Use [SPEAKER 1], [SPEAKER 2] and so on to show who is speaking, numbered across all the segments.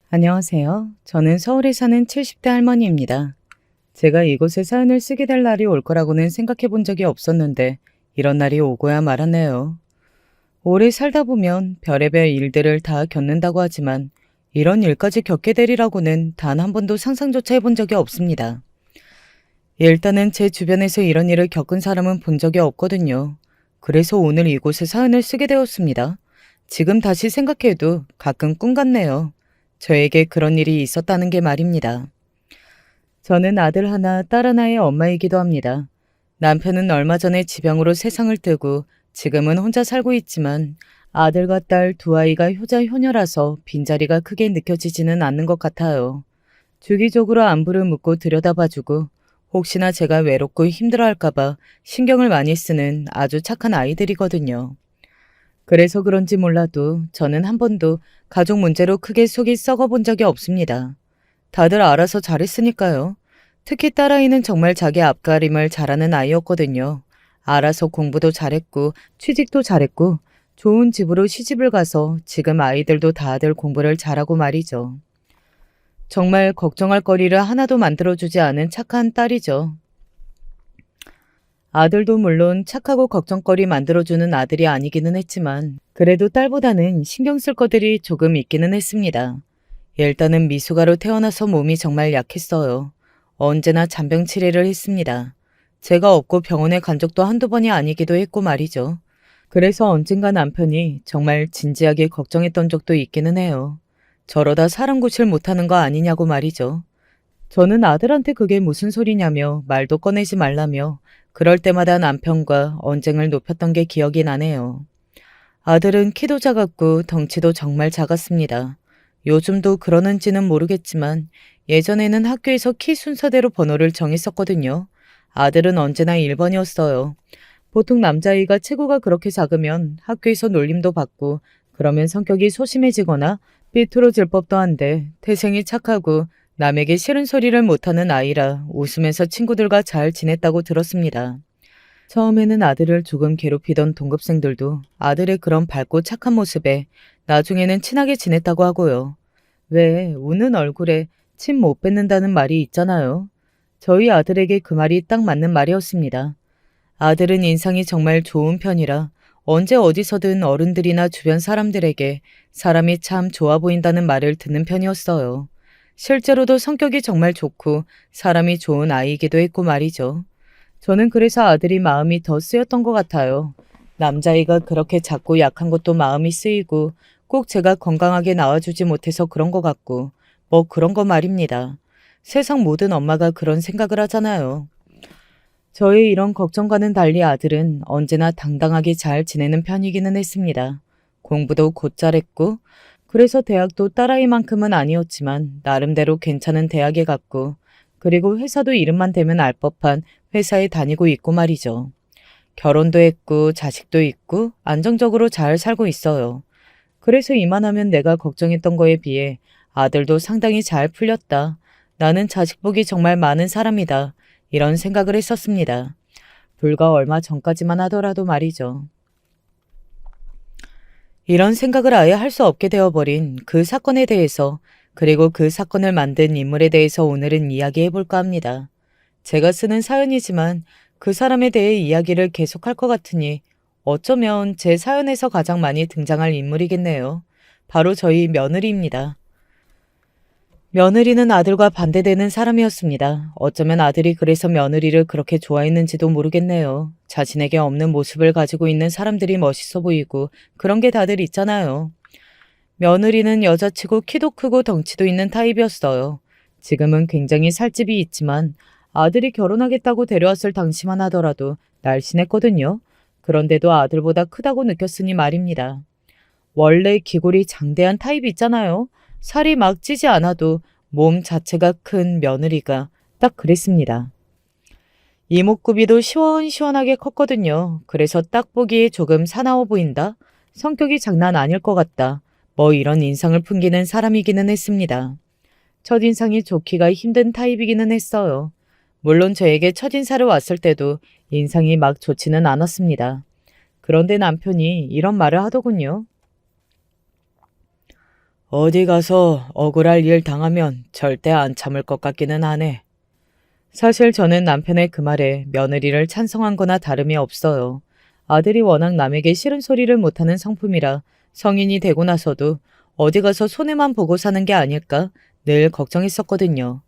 [SPEAKER 1] 안녕하세요. 저는 서울에 사는 70대 할머니입니다. 제가 이곳에 사연을 쓰게 될 날이 올 거라고는 생각해 본 적이 없었는데 이런 날이 오고야 말았네요. 오래 살다 보면 별의별 일들을 다 겪는다고 하지만 이런 일까지 겪게 되리라고는 단 한 번도 상상조차 해본 적이 없습니다. 일단은 제 주변에서 이런 일을 겪은 사람은 본 적이 없거든요. 그래서 오늘 이곳에 사연을 쓰게 되었습니다. 지금 다시 생각해도 가끔 꿈 같네요. 저에게 그런 일이 있었다는 게 말입니다. 저는 아들 하나, 딸 하나의 엄마이기도 합니다. 남편은 얼마 전에 지병으로 세상을 뜨고 지금은 혼자 살고 있지만 아들과 딸 두 아이가 효자 효녀라서 빈자리가 크게 느껴지지는 않는 것 같아요. 주기적으로 안부를 묻고 들여다봐주고 혹시나 제가 외롭고 힘들어할까봐 신경을 많이 쓰는 아주 착한 아이들이거든요. 그래서 그런지 몰라도 저는 한 번도 가족 문제로 크게 속이 썩어본 적이 없습니다. 다들 알아서 잘했으니까요. 특히 딸아이는 정말 자기 앞가림을 잘하는 아이였거든요. 알아서 공부도 잘했고 취직도 잘했고 좋은 집으로 시집을 가서 지금 아이들도 다들 공부를 잘하고 말이죠. 정말 걱정할 거리를 하나도 만들어주지 않은 착한 딸이죠. 아들도 물론 착하고 걱정거리 만들어주는 아들이 아니기는 했지만 그래도 딸보다는 신경 쓸 것들이 조금 있기는 했습니다. 일단은 미숙아로 태어나서 몸이 정말 약했어요. 언제나 잔병 치레를 했습니다. 제가 없고 병원에 간 적도 한두 번이 아니기도 했고 말이죠. 그래서 언젠가 남편이 정말 진지하게 걱정했던 적도 있기는 해요. 저러다 사람 구실 못하는 거 아니냐고 말이죠. 저는 아들한테 그게 무슨 소리냐며 말도 꺼내지 말라며 그럴 때마다 남편과 언쟁을 높였던 게 기억이 나네요. 아들은 키도 작았고 덩치도 정말 작았습니다. 요즘도 그러는지는 모르겠지만 예전에는 학교에서 키 순서대로 번호를 정했었거든요. 아들은 언제나 1번이었어요. 보통 남자아이가 체구가 그렇게 작으면 학교에서 놀림도 받고 그러면 성격이 소심해지거나 삐뚤어질 법도 한데 태생이 착하고 남에게 싫은 소리를 못하는 아이라 웃으면서 친구들과 잘 지냈다고 들었습니다. 처음에는 아들을 조금 괴롭히던 동급생들도 아들의 그런 밝고 착한 모습에 나중에는 친하게 지냈다고 하고요. 왜 우는 얼굴에 침 못 뱉는다는 말이 있잖아요. 저희 아들에게 그 말이 딱 맞는 말이었습니다. 아들은 인상이 정말 좋은 편이라 언제 어디서든 어른들이나 주변 사람들에게 사람이 참 좋아 보인다는 말을 듣는 편이었어요. 실제로도 성격이 정말 좋고 사람이 좋은 아이이기도 했고 말이죠. 저는 그래서 아들이 마음이 더 쓰였던 것 같아요. 남자아이가 그렇게 작고 약한 것도 마음이 쓰이고 꼭 제가 건강하게 낳아주지 못해서 그런 것 같고 뭐 그런 거 말입니다. 세상 모든 엄마가 그런 생각을 하잖아요. 저의 이런 걱정과는 달리 아들은 언제나 당당하게 잘 지내는 편이기는 했습니다. 공부도 곧 잘했고 그래서 대학도 딸아이만큼은 아니었지만 나름대로 괜찮은 대학에 갔고 그리고 회사도 이름만 대면 알 법한 회사에 다니고 있고 말이죠. 결혼도 했고 자식도 있고 안정적으로 잘 살고 있어요. 그래서 이만하면 내가 걱정했던 거에 비해 아들도 상당히 잘 풀렸다. 나는 자식 복이 정말 많은 사람이다. 이런 생각을 했었습니다. 불과 얼마 전까지만 하더라도 말이죠. 이런 생각을 아예 할 수 없게 되어버린 그 사건에 대해서 그리고 그 사건을 만든 인물에 대해서 오늘은 이야기해 볼까 합니다. 제가 쓰는 사연이지만 그 사람에 대해 이야기를 계속할 것 같으니 어쩌면 제 사연에서 가장 많이 등장할 인물이겠네요. 바로 저희 며느리입니다. 며느리는 아들과 반대되는 사람이었습니다. 어쩌면 아들이 그래서 며느리를 그렇게 좋아했는지도 모르겠네요. 자신에게 없는 모습을 가지고 있는 사람들이 멋있어 보이고 그런 게 다들 있잖아요. 며느리는 여자치고 키도 크고 덩치도 있는 타입이었어요. 지금은 굉장히 살집이 있지만 아들이 결혼하겠다고 데려왔을 당시만 하더라도 날씬했거든요. 그런데도 아들보다 크다고 느꼈으니 말입니다. 원래 기골이 장대한 타입 있잖아요. 살이 막 찌지 않아도 몸 자체가 큰 며느리가 딱 그랬습니다. 이목구비도 시원시원하게 컸거든요. 그래서 딱 보기에 조금 사나워 보인다. 성격이 장난 아닐 것 같다. 뭐 이런 인상을 풍기는 사람이기는 했습니다. 첫인상이 좋기가 힘든 타입이기는 했어요. 물론 저에게 첫인사를 왔을 때도 인상이 막 좋지는 않았습니다. 그런데 남편이 이런 말을 하더군요. 어디 가서 억울할 일 당하면 절대 안 참을 것 같기는 하네. 사실 저는 남편의 그 말에 며느리를 찬성한 거나 다름이 없어요. 아들이 워낙 남에게 싫은 소리를 못하는 성품이라 성인이 되고 나서도 어디 가서 손해만 보고 사는 게 아닐까 늘 걱정했었거든요.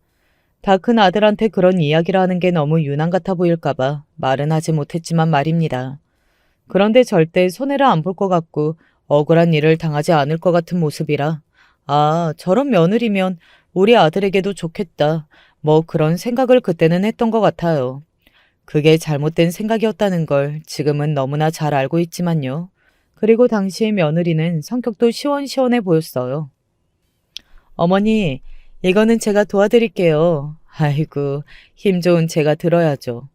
[SPEAKER 1] 다 큰 아들한테 그런 이야기를 하는 게 너무 유난 같아 보일까봐 말은 하지 못했지만 말입니다. 그런데 절대 손해를 안 볼 것 같고 억울한 일을 당하지 않을 것 같은 모습이라 아, 저런 며느리면 우리 아들에게도 좋겠다. 뭐 그런 생각을 그때는 했던 것 같아요. 그게 잘못된 생각이었다는 걸 지금은 너무나 잘 알고 있지만요. 그리고 당시의 며느리는 성격도 시원시원해 보였어요. 어머니, 이거는 제가 도와드릴게요. 아이고, 힘 좋은 제가 들어야죠.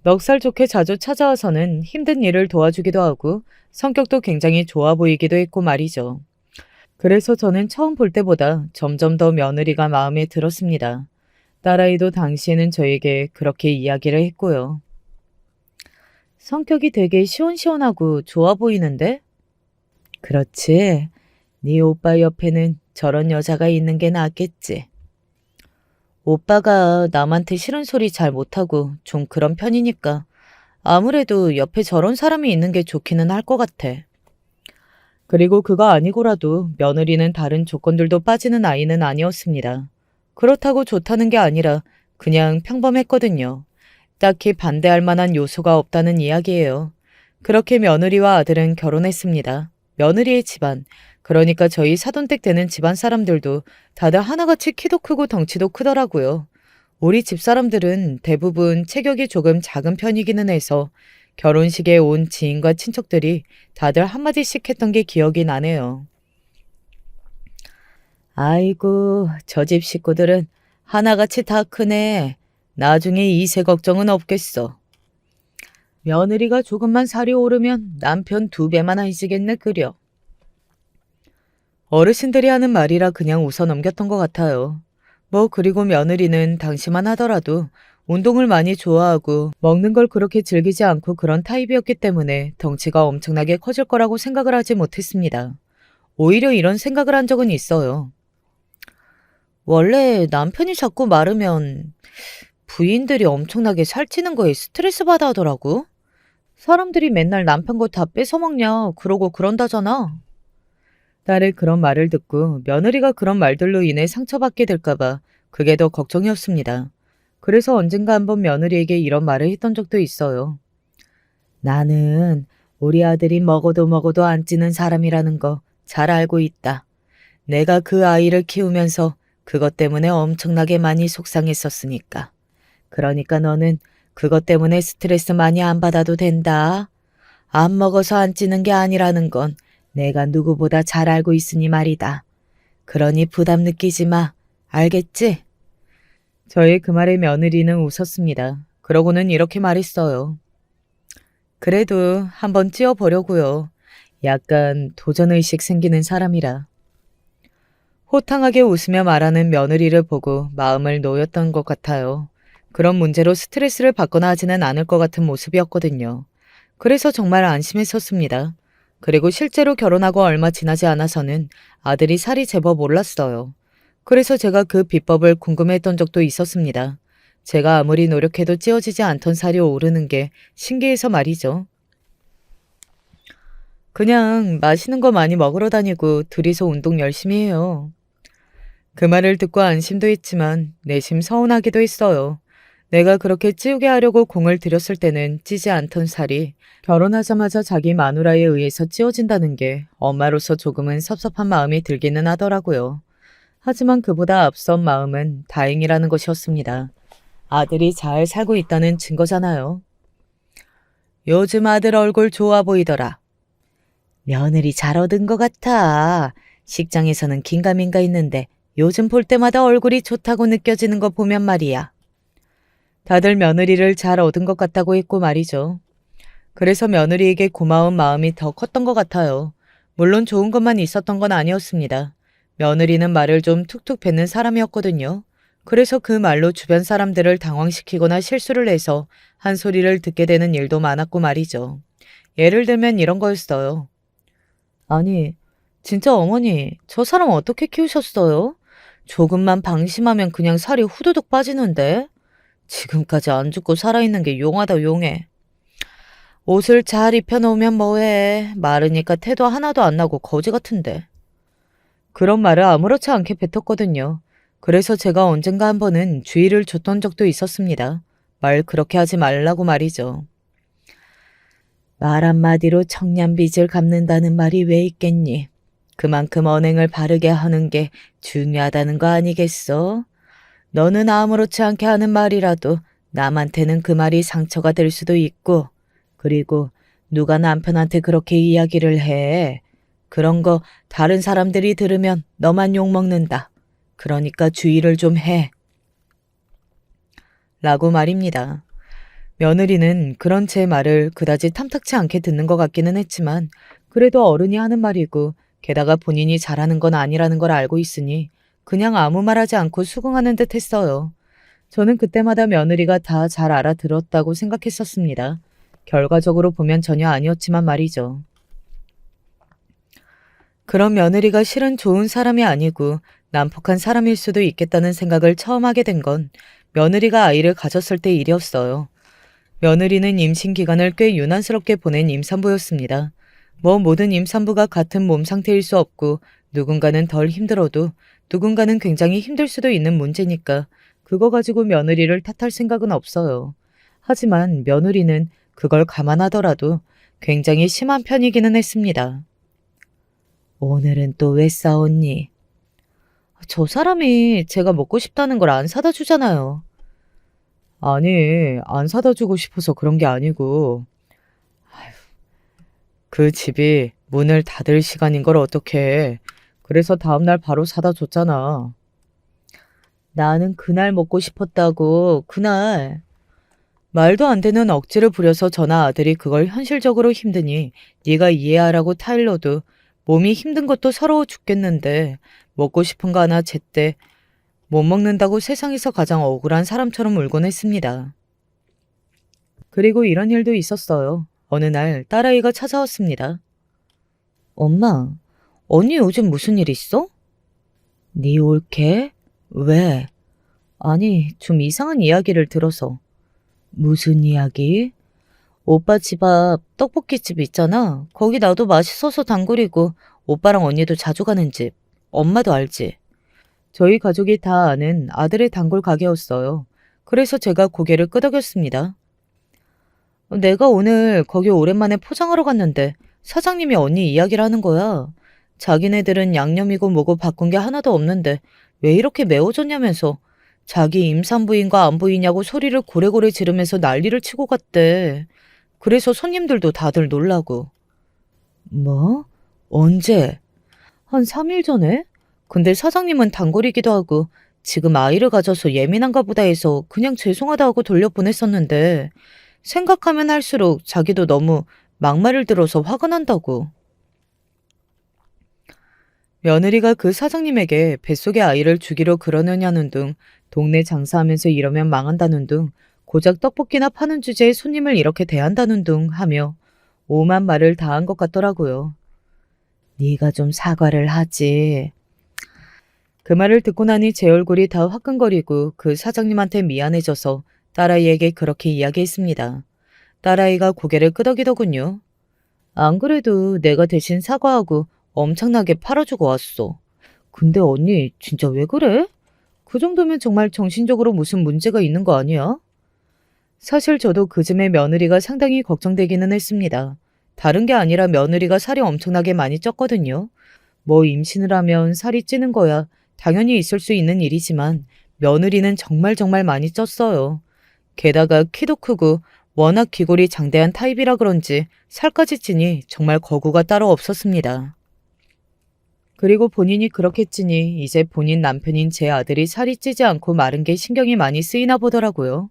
[SPEAKER 1] 넉살 좋게 자주 찾아와서는 힘든 일을 도와주기도 하고 성격도 굉장히 좋아 보이기도 했고 말이죠. 그래서 저는 처음 볼 때보다 점점 더 며느리가 마음에 들었습니다. 딸아이도 당시에는 저에게 그렇게 이야기를 했고요. 성격이 되게 시원시원하고 좋아 보이는데? 그렇지. 네 오빠 옆에는 저런 여자가 있는 게 낫겠지. 오빠가 남한테 싫은 소리 잘 못하고 좀 그런 편이니까 아무래도 옆에 저런 사람이 있는 게 좋기는 할 것 같아. 그리고 그거 아니고라도 며느리는 다른 조건들도 빠지는 아이는 아니었습니다. 그렇다고 좋다는 게 아니라 그냥 평범했거든요. 딱히 반대할 만한 요소가 없다는 이야기예요. 그렇게 며느리와 아들은 결혼했습니다. 며느리의 집안, 그러니까 저희 사돈댁 되는 집안 사람들도 다들 하나같이 키도 크고 덩치도 크더라고요. 우리 집 사람들은 대부분 체격이 조금 작은 편이기는 해서 결혼식에 온 지인과 친척들이 다들 한마디씩 했던 게 기억이 나네요. 아이고, 저 집 식구들은 하나같이 다 크네. 나중에 이세 걱정은 없겠어. 며느리가 조금만 살이 오르면 남편 두 배만 하시겠네 그려. 어르신들이 하는 말이라 그냥 웃어 넘겼던 것 같아요. 뭐 그리고 며느리는 당시만 하더라도 운동을 많이 좋아하고 먹는 걸 그렇게 즐기지 않고 그런 타입이었기 때문에 덩치가 엄청나게 커질 거라고 생각을 하지 못했습니다. 오히려 이런 생각을 한 적은 있어요. 원래 남편이 자꾸 마르면 부인들이 엄청나게 살찌는 거에 스트레스 받아 하더라고. 사람들이 맨날 남편 거 다 뺏어먹냐 그러고 그런다잖아. 딸의 그런 말을 듣고 며느리가 그런 말들로 인해 상처받게 될까봐 그게 더 걱정이었습니다. 그래서 언젠가 한번 며느리에게 이런 말을 했던 적도 있어요. 나는 우리 아들이 먹어도 먹어도 안 찌는 사람이라는 거 잘 알고 있다. 내가 그 아이를 키우면서 그것 때문에 엄청나게 많이 속상했었으니까. 그러니까 너는 그것 때문에 스트레스 많이 안 받아도 된다. 안 먹어서 안 찌는 게 아니라는 건 내가 누구보다 잘 알고 있으니 말이다. 그러니 부담 느끼지 마. 알겠지? 저의 그 말에 며느리는 웃었습니다. 그러고는 이렇게 말했어요. 그래도 한번 찌어보려고요. 약간 도전의식 생기는 사람이라. 호탕하게 웃으며 말하는 며느리를 보고 마음을 놓였던 것 같아요. 그런 문제로 스트레스를 받거나 하지는 않을 것 같은 모습이었거든요. 그래서 정말 안심했었습니다. 그리고 실제로 결혼하고 얼마 지나지 않아서는 아들이 살이 제법 올랐어요. 그래서 제가 그 비법을 궁금해했던 적도 있었습니다. 제가 아무리 노력해도 찌어지지 않던 살이 오르는 게 신기해서 말이죠. 그냥 맛있는 거 많이 먹으러 다니고 둘이서 운동 열심히 해요. 그 말을 듣고 안심도 했지만 내심 서운하기도 했어요. 내가 그렇게 찌우게 하려고 공을 들였을 때는 찌지 않던 살이 결혼하자마자 자기 마누라에 의해서 찌워진다는 게 엄마로서 조금은 섭섭한 마음이 들기는 하더라고요. 하지만 그보다 앞선 마음은 다행이라는 것이었습니다. 아들이 잘 살고 있다는 증거잖아요. 요즘 아들 얼굴 좋아 보이더라. 며느리 잘 얻은 것 같아. 식장에서는 긴가민가 있는데 요즘 볼 때마다 얼굴이 좋다고 느껴지는 거 보면 말이야. 다들 며느리를 잘 얻은 것 같다고 했고 말이죠. 그래서 며느리에게 고마운 마음이 더 컸던 것 같아요. 물론 좋은 것만 있었던 건 아니었습니다. 며느리는 말을 좀 툭툭 뱉는 사람이었거든요. 그래서 그 말로 주변 사람들을 당황시키거나 실수를 해서 한 소리를 듣게 되는 일도 많았고 말이죠. 예를 들면 이런 거였어요. 아니, 진짜 어머니, 저 사람 어떻게 키우셨어요? 조금만 방심하면 그냥 살이 후두둑 빠지는데? 지금까지 안 죽고 살아있는 게 용하다 용해. 옷을 잘 입혀놓으면 뭐해. 마르니까 태도 하나도 안 나고 거지 같은데. 그런 말을 아무렇지 않게 뱉었거든요. 그래서 제가 언젠가 한 번은 주의를 줬던 적도 있었습니다. 말 그렇게 하지 말라고 말이죠. 말 한마디로 청년빚을 갚는다는 말이 왜 있겠니? 그만큼 언행을 바르게 하는 게 중요하다는 거 아니겠어? 너는 아무렇지 않게 하는 말이라도 남한테는 그 말이 상처가 될 수도 있고, 그리고 누가 남편한테 그렇게 이야기를 해. 그런 거 다른 사람들이 들으면 너만 욕먹는다. 그러니까 주의를 좀 해. 라고 말입니다. 며느리는 그런 제 말을 그다지 탐탁치 않게 듣는 것 같기는 했지만 그래도 어른이 하는 말이고 게다가 본인이 잘하는 건 아니라는 걸 알고 있으니 그냥 아무 말하지 않고 수긍하는 듯 했어요. 저는 그때마다 며느리가 다 잘 알아들었다고 생각했었습니다. 결과적으로 보면 전혀 아니었지만 말이죠. 그런 며느리가 실은 좋은 사람이 아니고 난폭한 사람일 수도 있겠다는 생각을 처음 하게 된 건 며느리가 아이를 가졌을 때 일이었어요. 며느리는 임신 기간을 꽤 유난스럽게 보낸 임산부였습니다. 뭐 모든 임산부가 같은 몸 상태일 수 없고 누군가는 덜 힘들어도 누군가는 굉장히 힘들 수도 있는 문제니까 그거 가지고 며느리를 탓할 생각은 없어요. 하지만 며느리는 그걸 감안하더라도 굉장히 심한 편이기는 했습니다. 오늘은 또 왜 싸웠니? 저 사람이 제가 먹고 싶다는 걸 안 사다 주잖아요. 아니, 안 사다 주고 싶어서 그런 게 아니고, 그 집이 문을 닫을 시간인 걸 어떡해. 그래서 다음날 바로 사다 줬잖아. 나는 그날 먹고 싶었다고, 그날. 말도 안 되는 억지를 부려서 저나 아들이 그걸 현실적으로 힘드니 네가 이해하라고 타일러도 몸이 힘든 것도 서러워 죽겠는데 먹고 싶은 거 하나 제때 못 먹는다고 세상에서 가장 억울한 사람처럼 울곤 했습니다. 그리고 이런 일도 있었어요. 어느 날 딸아이가 찾아왔습니다. 엄마, 언니 요즘 무슨 일 있어? 네 올케? 왜? 아니, 좀 이상한 이야기를 들어서. 무슨 이야기? 오빠 집 앞 떡볶이집 있잖아. 거기 나도 맛있어서 단골이고 오빠랑 언니도 자주 가는 집. 엄마도 알지? 저희 가족이 다 아는 아들의 단골 가게였어요. 그래서 제가 고개를 끄덕였습니다. 내가 오늘 거기 오랜만에 포장하러 갔는데 사장님이 언니 이야기를 하는 거야. 자기네들은 양념이고 뭐고 바꾼 게 하나도 없는데 왜 이렇게 매워졌냐면서 자기 임산부인가 안 보이냐고 소리를 고래고래 지르면서 난리를 치고 갔대. 그래서 손님들도 다들 놀라고. 뭐? 언제? 한 3일 전에? 근데 사장님은 단골이기도 하고 지금 아이를 가져서 예민한가 보다 해서 그냥 죄송하다 하고 돌려보냈었는데 생각하면 할수록 자기도 너무 막말을 들어서 화가 난다고. 며느리가 그 사장님에게 뱃속의 아이를 주기로 그러느냐는 등 동네 장사하면서 이러면 망한다는 등 고작 떡볶이나 파는 주제에 손님을 이렇게 대한다는 등 하며 오만 말을 다 한 것 같더라고요. 네가 좀 사과를 하지. 그 말을 듣고 나니 제 얼굴이 다 화끈거리고 그 사장님한테 미안해져서 딸아이에게 그렇게 이야기했습니다. 딸아이가 고개를 끄덕이더군요. 안 그래도 내가 대신 사과하고 엄청나게 팔아주고 왔어. 근데 언니 진짜 왜 그래? 그 정도면 정말 정신적으로 무슨 문제가 있는 거 아니야? 사실 저도 그쯤에 며느리가 상당히 걱정되기는 했습니다. 다른 게 아니라 며느리가 살이 엄청나게 많이 쪘거든요. 뭐 임신을 하면 살이 찌는 거야 당연히 있을 수 있는 일이지만 며느리는 정말 많이 쪘어요. 게다가 키도 크고 워낙 기골이 장대한 타입이라 그런지 살까지 찌니 정말 거구가 따로 없었습니다. 그리고 본인이 그렇게 찌니 이제 본인 남편인 제 아들이 살이 찌지 않고 마른 게 신경이 많이 쓰이나 보더라고요.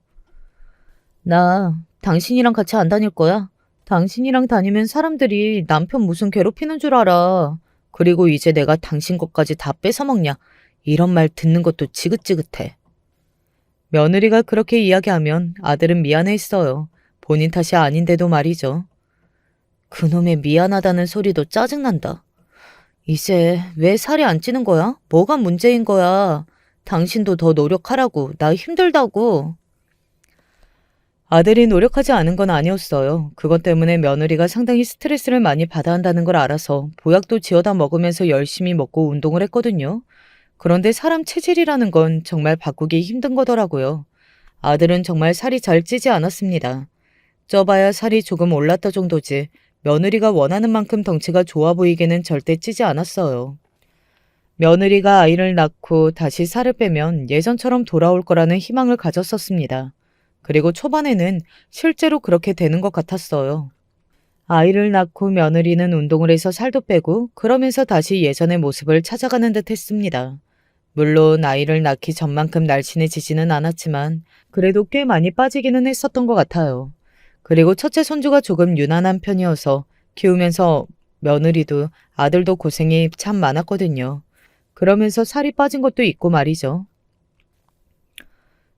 [SPEAKER 1] 나 당신이랑 같이 안 다닐 거야. 당신이랑 다니면 사람들이 남편 무슨 괴롭히는 줄 알아. 그리고 이제 내가 당신 것까지 다 뺏어먹냐. 이런 말 듣는 것도 지긋지긋해. 며느리가 그렇게 이야기하면 아들은 미안해했어요. 본인 탓이 아닌데도 말이죠. 그놈의 미안하다는 소리도 짜증난다. 이제 왜 살이 안 찌는 거야? 뭐가 문제인 거야? 당신도 더 노력하라고. 나 힘들다고. 아들이 노력하지 않은 건 아니었어요. 그것 때문에 며느리가 상당히 스트레스를 많이 받아 한다는 걸 알아서 보약도 지어다 먹으면서 열심히 먹고 운동을 했거든요. 그런데 사람 체질이라는 건 정말 바꾸기 힘든 거더라고요. 아들은 정말 살이 잘 찌지 않았습니다. 쪄봐야 살이 조금 올랐다 정도지 며느리가 원하는 만큼 덩치가 좋아 보이게는 절대 찌지 않았어요. 며느리가 아이를 낳고 다시 살을 빼면 예전처럼 돌아올 거라는 희망을 가졌었습니다. 그리고 초반에는 실제로 그렇게 되는 것 같았어요. 아이를 낳고 며느리는 운동을 해서 살도 빼고 그러면서 다시 예전의 모습을 찾아가는 듯 했습니다. 물론 아이를 낳기 전만큼 날씬해지지는 않았지만 그래도 꽤 많이 빠지기는 했었던 것 같아요. 그리고 첫째 손주가 조금 유난한 편이어서 키우면서 며느리도 아들도 고생이 참 많았거든요. 그러면서 살이 빠진 것도 있고 말이죠.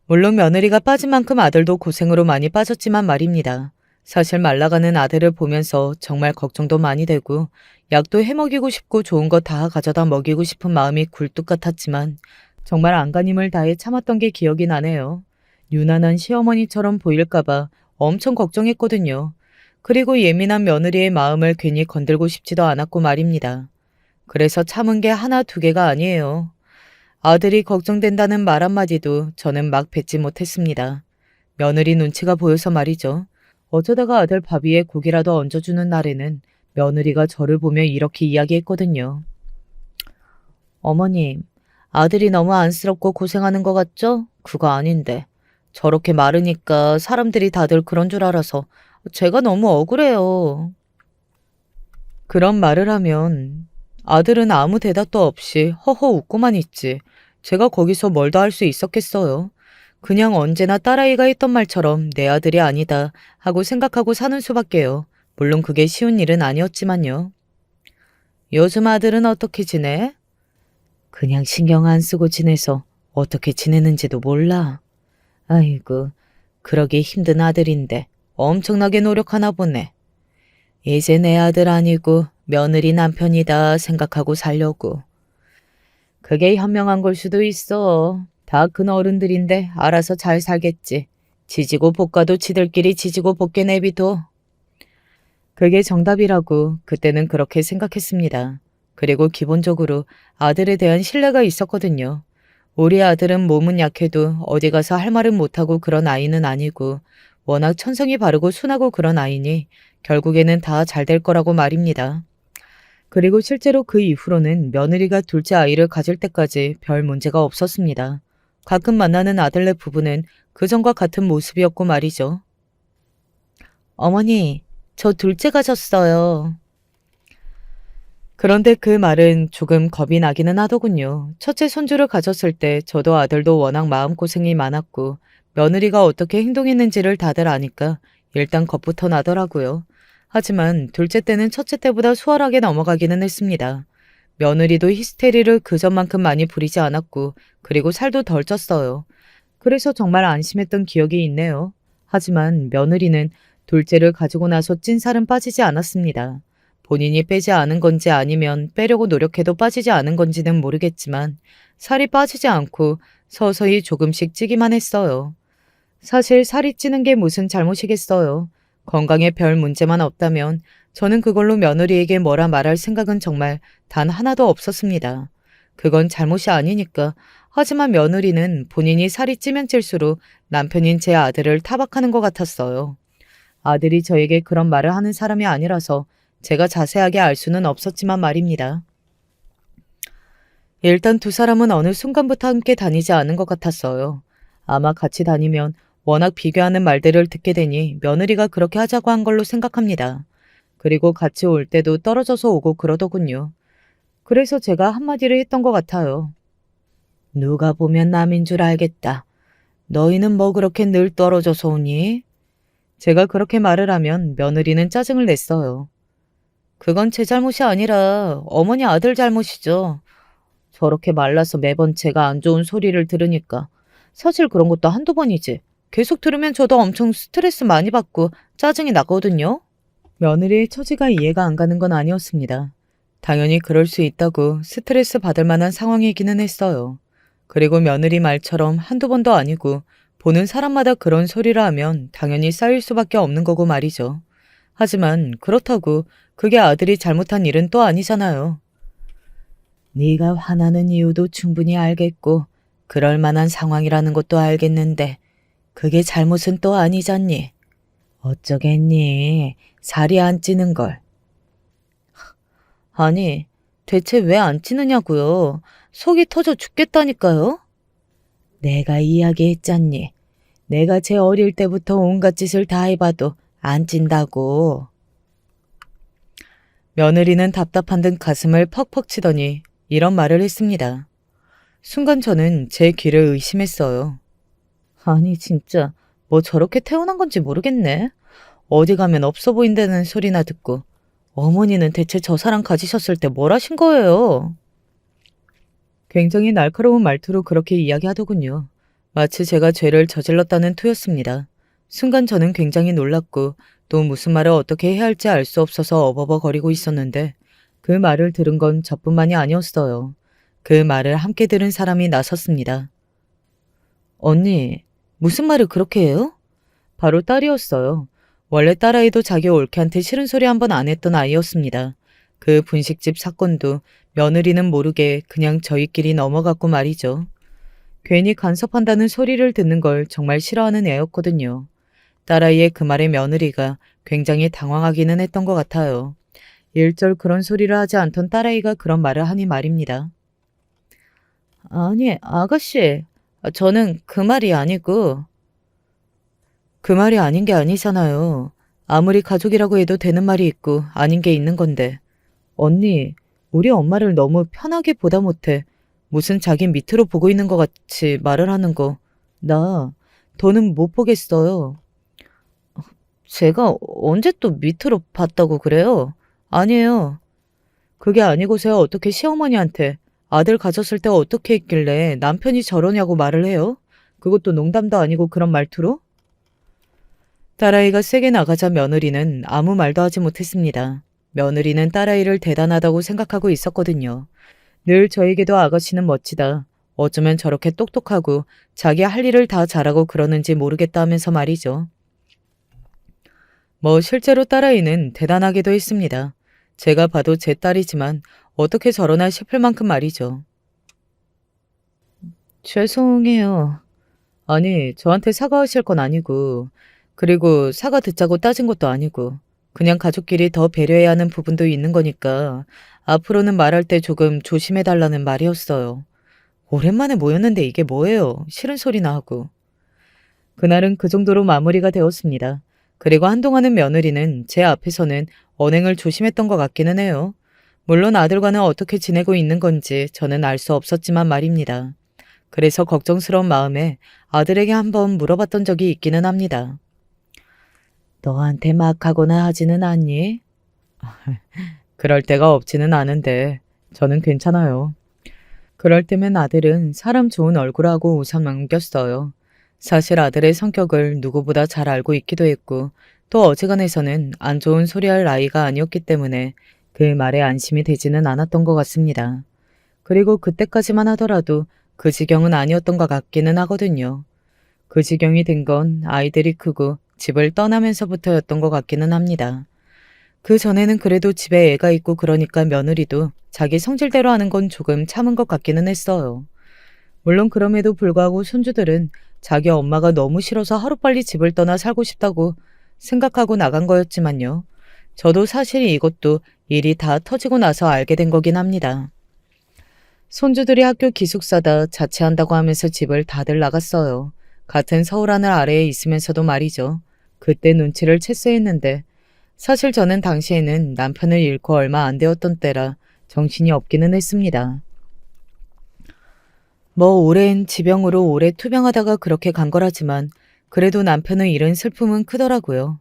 [SPEAKER 1] 물론 며느리가 빠진 만큼 아들도 고생으로 많이 빠졌지만 말입니다. 사실 말라가는 아들을 보면서 정말 걱정도 많이 되고 약도 해먹이고 싶고 좋은 거 다 가져다 먹이고 싶은 마음이 굴뚝 같았지만 정말 안간힘을 다해 참았던 게 기억이 나네요. 유난한 시어머니처럼 보일까봐 엄청 걱정했거든요. 그리고 예민한 며느리의 마음을 괜히 건들고 싶지도 않았고 말입니다. 그래서 참은 게 하나 두 개가 아니에요. 아들이 걱정된다는 말 한마디도 저는 막 뱉지 못했습니다. 며느리 눈치가 보여서 말이죠. 어쩌다가 아들 밥 위에 고기라도 얹어주는 날에는 며느리가 저를 보며 이렇게 이야기했거든요. 어머님, 아들이 너무 안쓰럽고 고생하는 것 같죠? 그거 아닌데. 저렇게 마르니까 사람들이 다들 그런 줄 알아서 제가 너무 억울해요. 그런 말을 하면 아들은 아무 대답도 없이 허허 웃고만 있지. 제가 거기서 뭘 더 할 수 있었겠어요. 그냥 언제나 딸아이가 했던 말처럼 내 아들이 아니다 하고 생각하고 사는 수밖에요. 물론 그게 쉬운 일은 아니었지만요. 요즘 아들은 어떻게 지내? 그냥 신경 안 쓰고 지내서 어떻게 지내는지도 몰라. 아이고, 그러기 힘든 아들인데 엄청나게 노력하나 보네. 이제 내 아들 아니고 며느리 남편이다 생각하고 살려고. 그게 현명한 걸 수도 있어. 다 큰 어른들인데 알아서 잘 살겠지. 지지고 볶아도 지들끼리 지지고 볶게 내비둬. 그게 정답이라고 그때는 그렇게 생각했습니다. 그리고 기본적으로 아들에 대한 신뢰가 있었거든요. 우리 아들은 몸은 약해도 어디 가서 할 말은 못하고 그런 아이는 아니고 워낙 천성이 바르고 순하고 그런 아이니 결국에는 다 잘 될 거라고 말입니다. 그리고 실제로 그 이후로는 며느리가 둘째 아이를 가질 때까지 별 문제가 없었습니다. 가끔 만나는 아들네 부부는 그전과 같은 모습이었고 말이죠. 어머니, 저 둘째 가졌어요. 그런데 그 말은 조금 겁이 나기는 하더군요. 첫째 손주를 가졌을 때 저도 아들도 워낙 마음고생이 많았고 며느리가 어떻게 행동했는지를 다들 아니까 일단 겁부터 나더라고요. 하지만 둘째 때는 첫째 때보다 수월하게 넘어가기는 했습니다. 며느리도 히스테리를 그전만큼 많이 부리지 않았고 그리고 살도 덜 쪘어요. 그래서 정말 안심했던 기억이 있네요. 하지만 며느리는 둘째를 가지고 나서 찐 살은 빠지지 않았습니다. 본인이 빼지 않은 건지 아니면 빼려고 노력해도 빠지지 않은 건지는 모르겠지만 살이 빠지지 않고 서서히 조금씩 찌기만 했어요. 사실 살이 찌는 게 무슨 잘못이겠어요. 건강에 별 문제만 없다면 저는 그걸로 며느리에게 뭐라 말할 생각은 정말 단 하나도 없었습니다. 그건 잘못이 아니니까. 하지만 며느리는 본인이 살이 찌면 찔수록 남편인 제 아들을 타박하는 것 같았어요. 아들이 저에게 그런 말을 하는 사람이 아니라서 제가 자세하게 알 수는 없었지만 말입니다. 일단 두 사람은 어느 순간부터 함께 다니지 않은 것 같았어요. 아마 같이 다니면 워낙 비교하는 말들을 듣게 되니 며느리가 그렇게 하자고 한 걸로 생각합니다. 그리고 같이 올 때도 떨어져서 오고 그러더군요. 그래서 제가 한마디를 했던 것 같아요. 누가 보면 남인 줄 알겠다. 너희는 뭐 그렇게 늘 떨어져서 오니? 제가 그렇게 말을 하면 며느리는 짜증을 냈어요. 그건 제 잘못이 아니라 어머니 아들 잘못이죠. 저렇게 말라서 매번 제가 안 좋은 소리를 들으니까. 사실 그런 것도 한두 번이지. 계속 들으면 저도 엄청 스트레스 많이 받고 짜증이 나거든요. 며느리의 처지가 이해가 안 가는 건 아니었습니다. 당연히 그럴 수 있다고 스트레스 받을 만한 상황이기는 했어요. 그리고 며느리 말처럼 한두 번도 아니고 보는 사람마다 그런 소리를 하면 당연히 쌓일 수밖에 없는 거고 말이죠. 하지만 그렇다고 그게 아들이 잘못한 일은 또 아니잖아요. 네가 화나는 이유도 충분히 알겠고 그럴 만한 상황이라는 것도 알겠는데 그게 잘못은 또 아니잖니. 어쩌겠니? 살이 안 찌는 걸. 아니, 대체 왜 안 찌느냐고요? 속이 터져 죽겠다니까요? 내가 이야기했잖니. 내가 제 어릴 때부터 온갖 짓을 다 해봐도 안 찐다고. 며느리는 답답한 듯 가슴을 퍽퍽 치더니 이런 말을 했습니다. 순간 저는 제 귀를 의심했어요. 아니 진짜 뭐 저렇게 태어난 건지 모르겠네. 어디 가면 없어 보인다는 소리나 듣고 어머니는 대체 저 사람 가지셨을 때 뭘 하신 거예요? 굉장히 날카로운 말투로 그렇게 이야기하더군요. 마치 제가 죄를 저질렀다는 투였습니다. 순간 저는 굉장히 놀랐고 또 무슨 말을 어떻게 해야 할지 알 수 없어서 어버버거리고 있었는데 그 말을 들은 건 저뿐만이 아니었어요. 그 말을 함께 들은 사람이 나섰습니다. 언니, 무슨 말을 그렇게 해요? 바로 딸이었어요. 원래 딸아이도 자기 올케한테 싫은 소리 한 번 안 했던 아이였습니다. 그 분식집 사건도 며느리는 모르게 그냥 저희끼리 넘어갔고 말이죠. 괜히 간섭한다는 소리를 듣는 걸 정말 싫어하는 애였거든요. 딸아이의 그 말에 며느리가 굉장히 당황하기는 했던 것 같아요. 일절 그런 소리를 하지 않던 딸아이가 그런 말을 하니 말입니다. 아니, 아가씨, 저는 그 말이 아니고. 그 말이 아닌 게 아니잖아요. 아무리 가족이라고 해도 되는 말이 있고 아닌 게 있는 건데. 언니, 우리 엄마를 너무 편하게 보다 못해 무슨 자기 밑으로 보고 있는 것 같이 말을 하는 거. 나 더는 못 보겠어요. 제가 언제 또 밑으로 봤다고 그래요? 아니에요. 그게 아니고서야 어떻게 시어머니한테 아들 가졌을 때 어떻게 했길래 남편이 저러냐고 말을 해요? 그것도 농담도 아니고 그런 말투로? 딸아이가 세게 나가자 며느리는 아무 말도 하지 못했습니다. 며느리는 딸아이를 대단하다고 생각하고 있었거든요. 늘 저에게도 아가씨는 멋지다. 어쩌면 저렇게 똑똑하고 자기 할 일을 다 잘하고 그러는지 모르겠다 하면서 말이죠. 뭐 실제로 딸아이는 대단하기도 했습니다. 제가 봐도 제 딸이지만 어떻게 저러나 싶을 만큼 말이죠. 죄송해요. 아니, 저한테 사과하실 건 아니고, 그리고 사과 듣자고 따진 것도 아니고, 그냥 가족끼리 더 배려해야 하는 부분도 있는 거니까, 앞으로는 말할 때 조금 조심해달라는 말이었어요. 오랜만에 모였는데 이게 뭐예요? 싫은 소리나 하고. 그날은 그 정도로 마무리가 되었습니다. 그리고 한동안은 며느리는 제 앞에서는 언행을 조심했던 것 같기는 해요. 물론 아들과는 어떻게 지내고 있는 건지 저는 알 수 없었지만 말입니다. 그래서 걱정스러운 마음에 아들에게 한번 물어봤던 적이 있기는 합니다. 너한테 막 하거나 하지는 않니? 그럴 때가 없지는 않은데 저는 괜찮아요. 그럴 때면 아들은 사람 좋은 얼굴하고 웃음 남겼어요. 사실 아들의 성격을 누구보다 잘 알고 있기도 했고 또 어지간해서는 안 좋은 소리 할 나이가 아니었기 때문에 그 말에 안심이 되지는 않았던 것 같습니다. 그리고 그때까지만 하더라도 그 지경은 아니었던 것 같기는 하거든요. 그 지경이 된 건 아이들이 크고 집을 떠나면서부터였던 것 같기는 합니다. 그 전에는 그래도 집에 애가 있고 그러니까 며느리도 자기 성질대로 하는 건 조금 참은 것 같기는 했어요. 물론 그럼에도 불구하고 손주들은 자기 엄마가 너무 싫어서 하루빨리 집을 떠나 살고 싶다고 생각하고 나간 거였지만요. 저도 사실 이것도 일이 다 터지고 나서 알게 된 거긴 합니다. 손주들이 학교 기숙사다 자취한다고 하면서 집을 다들 나갔어요. 같은 서울 하늘 아래에 있으면서도 말이죠. 그때 눈치를 챘어야 했는데 사실 저는 당시에는 남편을 잃고 얼마 안 되었던 때라 정신이 없기는 했습니다. 뭐 오랜 지병으로 오래 투병하다가 그렇게 간 거라지만 그래도 남편을 잃은 슬픔은 크더라고요.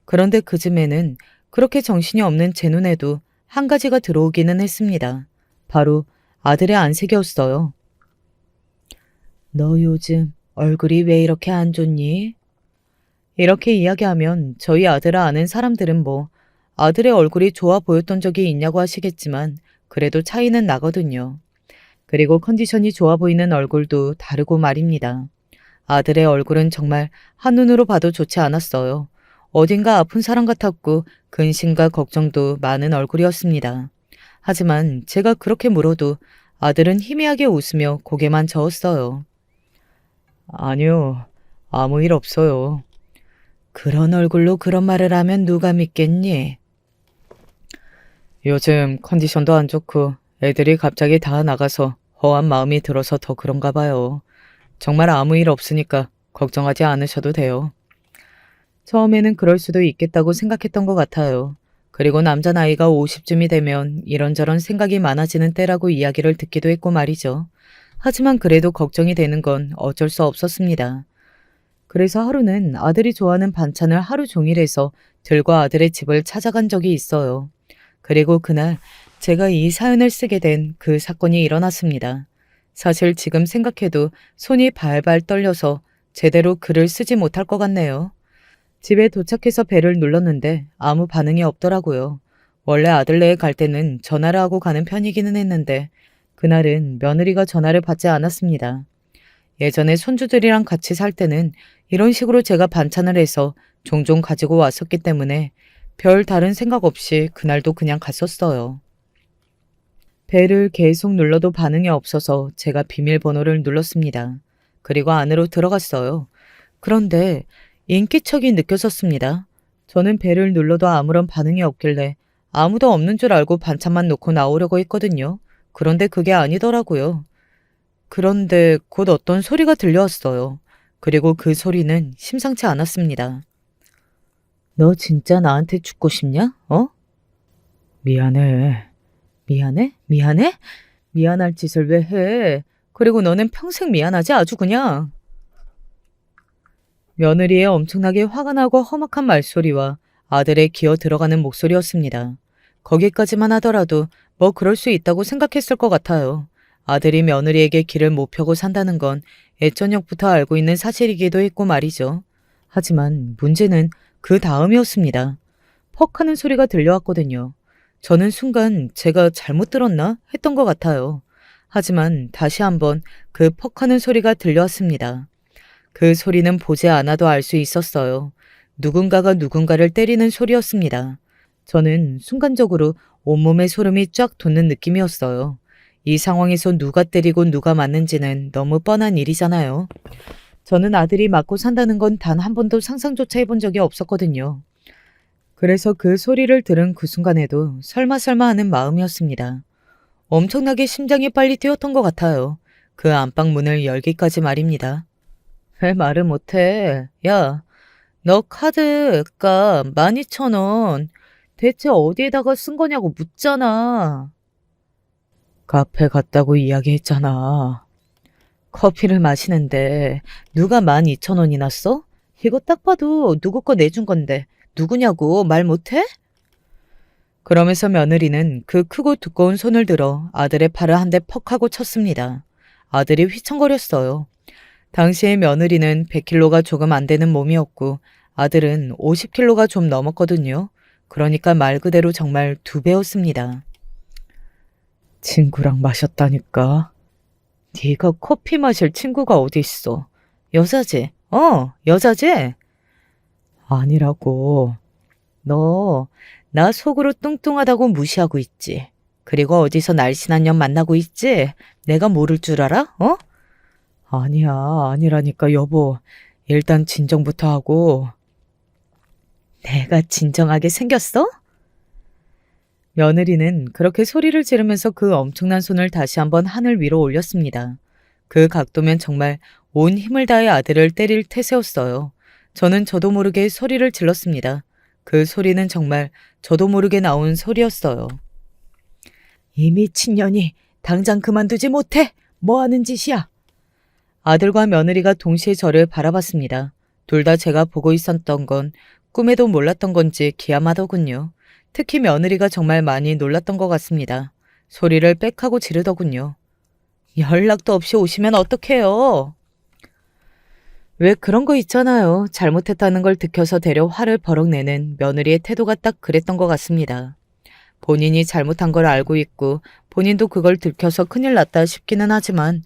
[SPEAKER 1] 그런데 그쯤에는 그렇게 정신이 없는 제 눈에도 한 가지가 들어오기는 했습니다. 바로 아들의 안색이었어요. 너 요즘 얼굴이 왜 이렇게 안 좋니? 이렇게 이야기하면 저희 아들을 아는 사람들은 뭐 아들의 얼굴이 좋아 보였던 적이 있냐고 하시겠지만 그래도 차이는 나거든요. 그리고 컨디션이 좋아 보이는 얼굴도 다르고 말입니다. 아들의 얼굴은 정말 한눈으로 봐도 좋지 않았어요. 어딘가 아픈 사람 같았고 근심과 걱정도 많은 얼굴이었습니다. 하지만 제가 그렇게 물어도 아들은 희미하게 웃으며 고개만 저었어요. 아니요, 아무 일 없어요. 그런 얼굴로 그런 말을 하면 누가 믿겠니? 요즘 컨디션도 안 좋고 애들이 갑자기 다 나가서 허한 마음이 들어서 더 그런가 봐요. 정말 아무 일 없으니까 걱정하지 않으셔도 돼요. 처음에는 그럴 수도 있겠다고 생각했던 것 같아요. 그리고 남자 나이가 50쯤이 되면 이런저런 생각이 많아지는 때라고 이야기를 듣기도 했고 말이죠. 하지만 그래도 걱정이 되는 건 어쩔 수 없었습니다. 그래서 하루는 아들이 좋아하는 반찬을 하루 종일 해서 들과 아들의 집을 찾아간 적이 있어요. 그리고 그날 제가 이 사연을 쓰게 된 그 사건이 일어났습니다. 사실 지금 생각해도 손이 발발 떨려서 제대로 글을 쓰지 못할 것 같네요. 집에 도착해서 벨을 눌렀는데 아무 반응이 없더라고요. 원래 아들네에 갈 때는 전화를 하고 가는 편이기는 했는데 그날은 며느리가 전화를 받지 않았습니다. 예전에 손주들이랑 같이 살 때는 이런 식으로 제가 반찬을 해서 종종 가지고 왔었기 때문에 별 다른 생각 없이 그날도 그냥 갔었어요. 벨을 계속 눌러도 반응이 없어서 제가 비밀번호를 눌렀습니다. 그리고 안으로 들어갔어요. 그런데 인기척이 느껴졌습니다. 저는 벨을 눌러도 아무런 반응이 없길래 아무도 없는 줄 알고 반찬만 놓고 나오려고 했거든요. 그런데 그게 아니더라고요. 그런데 곧 어떤 소리가 들려왔어요. 그리고 그 소리는 심상치 않았습니다. 너 진짜 나한테 죽고 싶냐? 어? 미안해. 미안해? 미안해? 미안할 짓을 왜 해? 그리고 너는 평생 미안하지 아주 그냥. 며느리의 엄청나게 화가 나고 험악한 말소리와 아들의 기어 들어가는 목소리였습니다. 거기까지만 하더라도 뭐 그럴 수 있다고 생각했을 것 같아요. 아들이 며느리에게 길을 못 펴고 산다는 건 예전역부터 알고 있는 사실이기도 했고 말이죠. 하지만 문제는 그 다음이었습니다. 퍽 하는 소리가 들려왔거든요. 저는 순간 제가 잘못 들었나 했던 것 같아요. 하지만 다시 한번 그 퍽 하는 소리가 들려왔습니다. 그 소리는 보지 않아도 알 수 있었어요. 누군가가 누군가를 때리는 소리였습니다. 저는 순간적으로 온몸에 소름이 쫙 돋는 느낌이었어요. 이 상황에서 누가 때리고 누가 맞는지는 너무 뻔한 일이잖아요. 저는 아들이 맞고 산다는 건 단 한 번도 상상조차 해본 적이 없었거든요. 그래서 그 소리를 들은 그 순간에도 설마 하는 마음이었습니다. 엄청나게 심장이 빨리 뛰었던 것 같아요. 그 안방 문을 열기까지 말입니다. 왜 말을 못해? 야, 너 카드가 12,000원 대체 어디에다가 쓴 거냐고 묻잖아. 카페 갔다고 이야기했잖아. 커피를 마시는데 누가 12,000원이나 써? 이거 딱 봐도 누구 거 내준 건데 누구냐고 말 못해? 그러면서 며느리는 그 크고 두꺼운 손을 들어 아들의 팔을 한 대 퍽 하고 쳤습니다. 아들이 휘청거렸어요. 당시에 며느리는 100kg가 조금 안 되는 몸이었고 아들은 50kg가 좀 넘었거든요. 그러니까 말 그대로 정말 2배였습니다. 친구랑 마셨다니까. 네가 커피 마실 친구가 어디 있어? 여자지? 여자지? 아니라고. 너 나 속으로 뚱뚱하다고 무시하고 있지. 그리고 어디서 날씬한 년 만나고 있지? 내가 모를 줄 알아? 아니야, 아니라니까 여보. 일단 진정부터 하고. 내가 진정하게 생겼어? 며느리는 그렇게 소리를 지르면서 그 엄청난 손을 다시 한번 하늘 위로 올렸습니다. 그 각도면 정말 온 힘을 다해 아들을 때릴 태세였어요. 저는 저도 모르게 소리를 질렀습니다. 그 소리는 정말 저도 모르게 나온 소리였어요. 이 미친년이 당장 그만두지 못해! 뭐 하는 짓이야? 아들과 며느리가 동시에 저를 바라봤습니다. 둘 다 제가 보고 있었던 건 꿈에도 몰랐던 건지 기암하더군요. 특히 며느리가 정말 많이 놀랐던 것 같습니다. 소리를 빽하고 지르더군요. 연락도 없이 오시면 어떡해요? 왜 그런 거 있잖아요. 잘못했다는 걸 들켜서 되려 화를 버럭 내는 며느리의 태도가 딱 그랬던 것 같습니다. 본인이 잘못한 걸 알고 있고 본인도 그걸 들켜서 큰일 났다 싶기는 하지만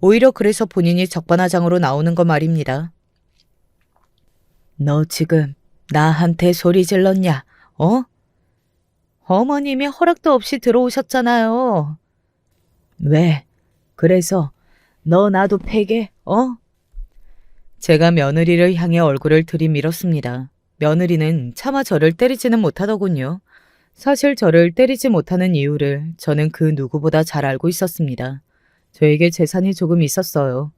[SPEAKER 1] 오히려 그래서 본인이 적반하장으로 나오는 거 말입니다. 너 지금 나한테 소리 질렀냐? 어? 어머님이 허락도 없이 들어오셨잖아요. 왜? 그래서 너 나도 패게? 제가 며느리를 향해 얼굴을 들이밀었습니다. 며느리는 차마 저를 때리지는 못하더군요. 사실 저를 때리지 못하는 이유를 저는 그 누구보다 잘 알고 있었습니다. 저에게 재산이 조금 있었어요.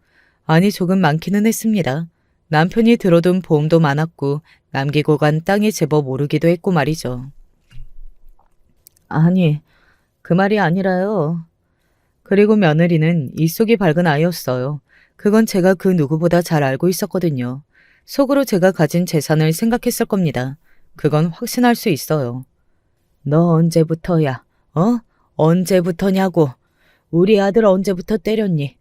[SPEAKER 1] 아니 조금 많기는 했습니다. 남편이 들어둔 보험도 많았고 남기고 간 땅이 제법 오르기도 했고 말이죠. 아니, 그 말이 아니라요. 그리고 며느리는 입속이 밝은 아이였어요. 그건 제가 그 누구보다 잘 알고 있었거든요. 속으로 제가 가진 재산을 생각했을 겁니다. 그건 확신할 수 있어요. 너 언제부터야? 언제부터냐고? 우리 아들 언제부터 때렸니?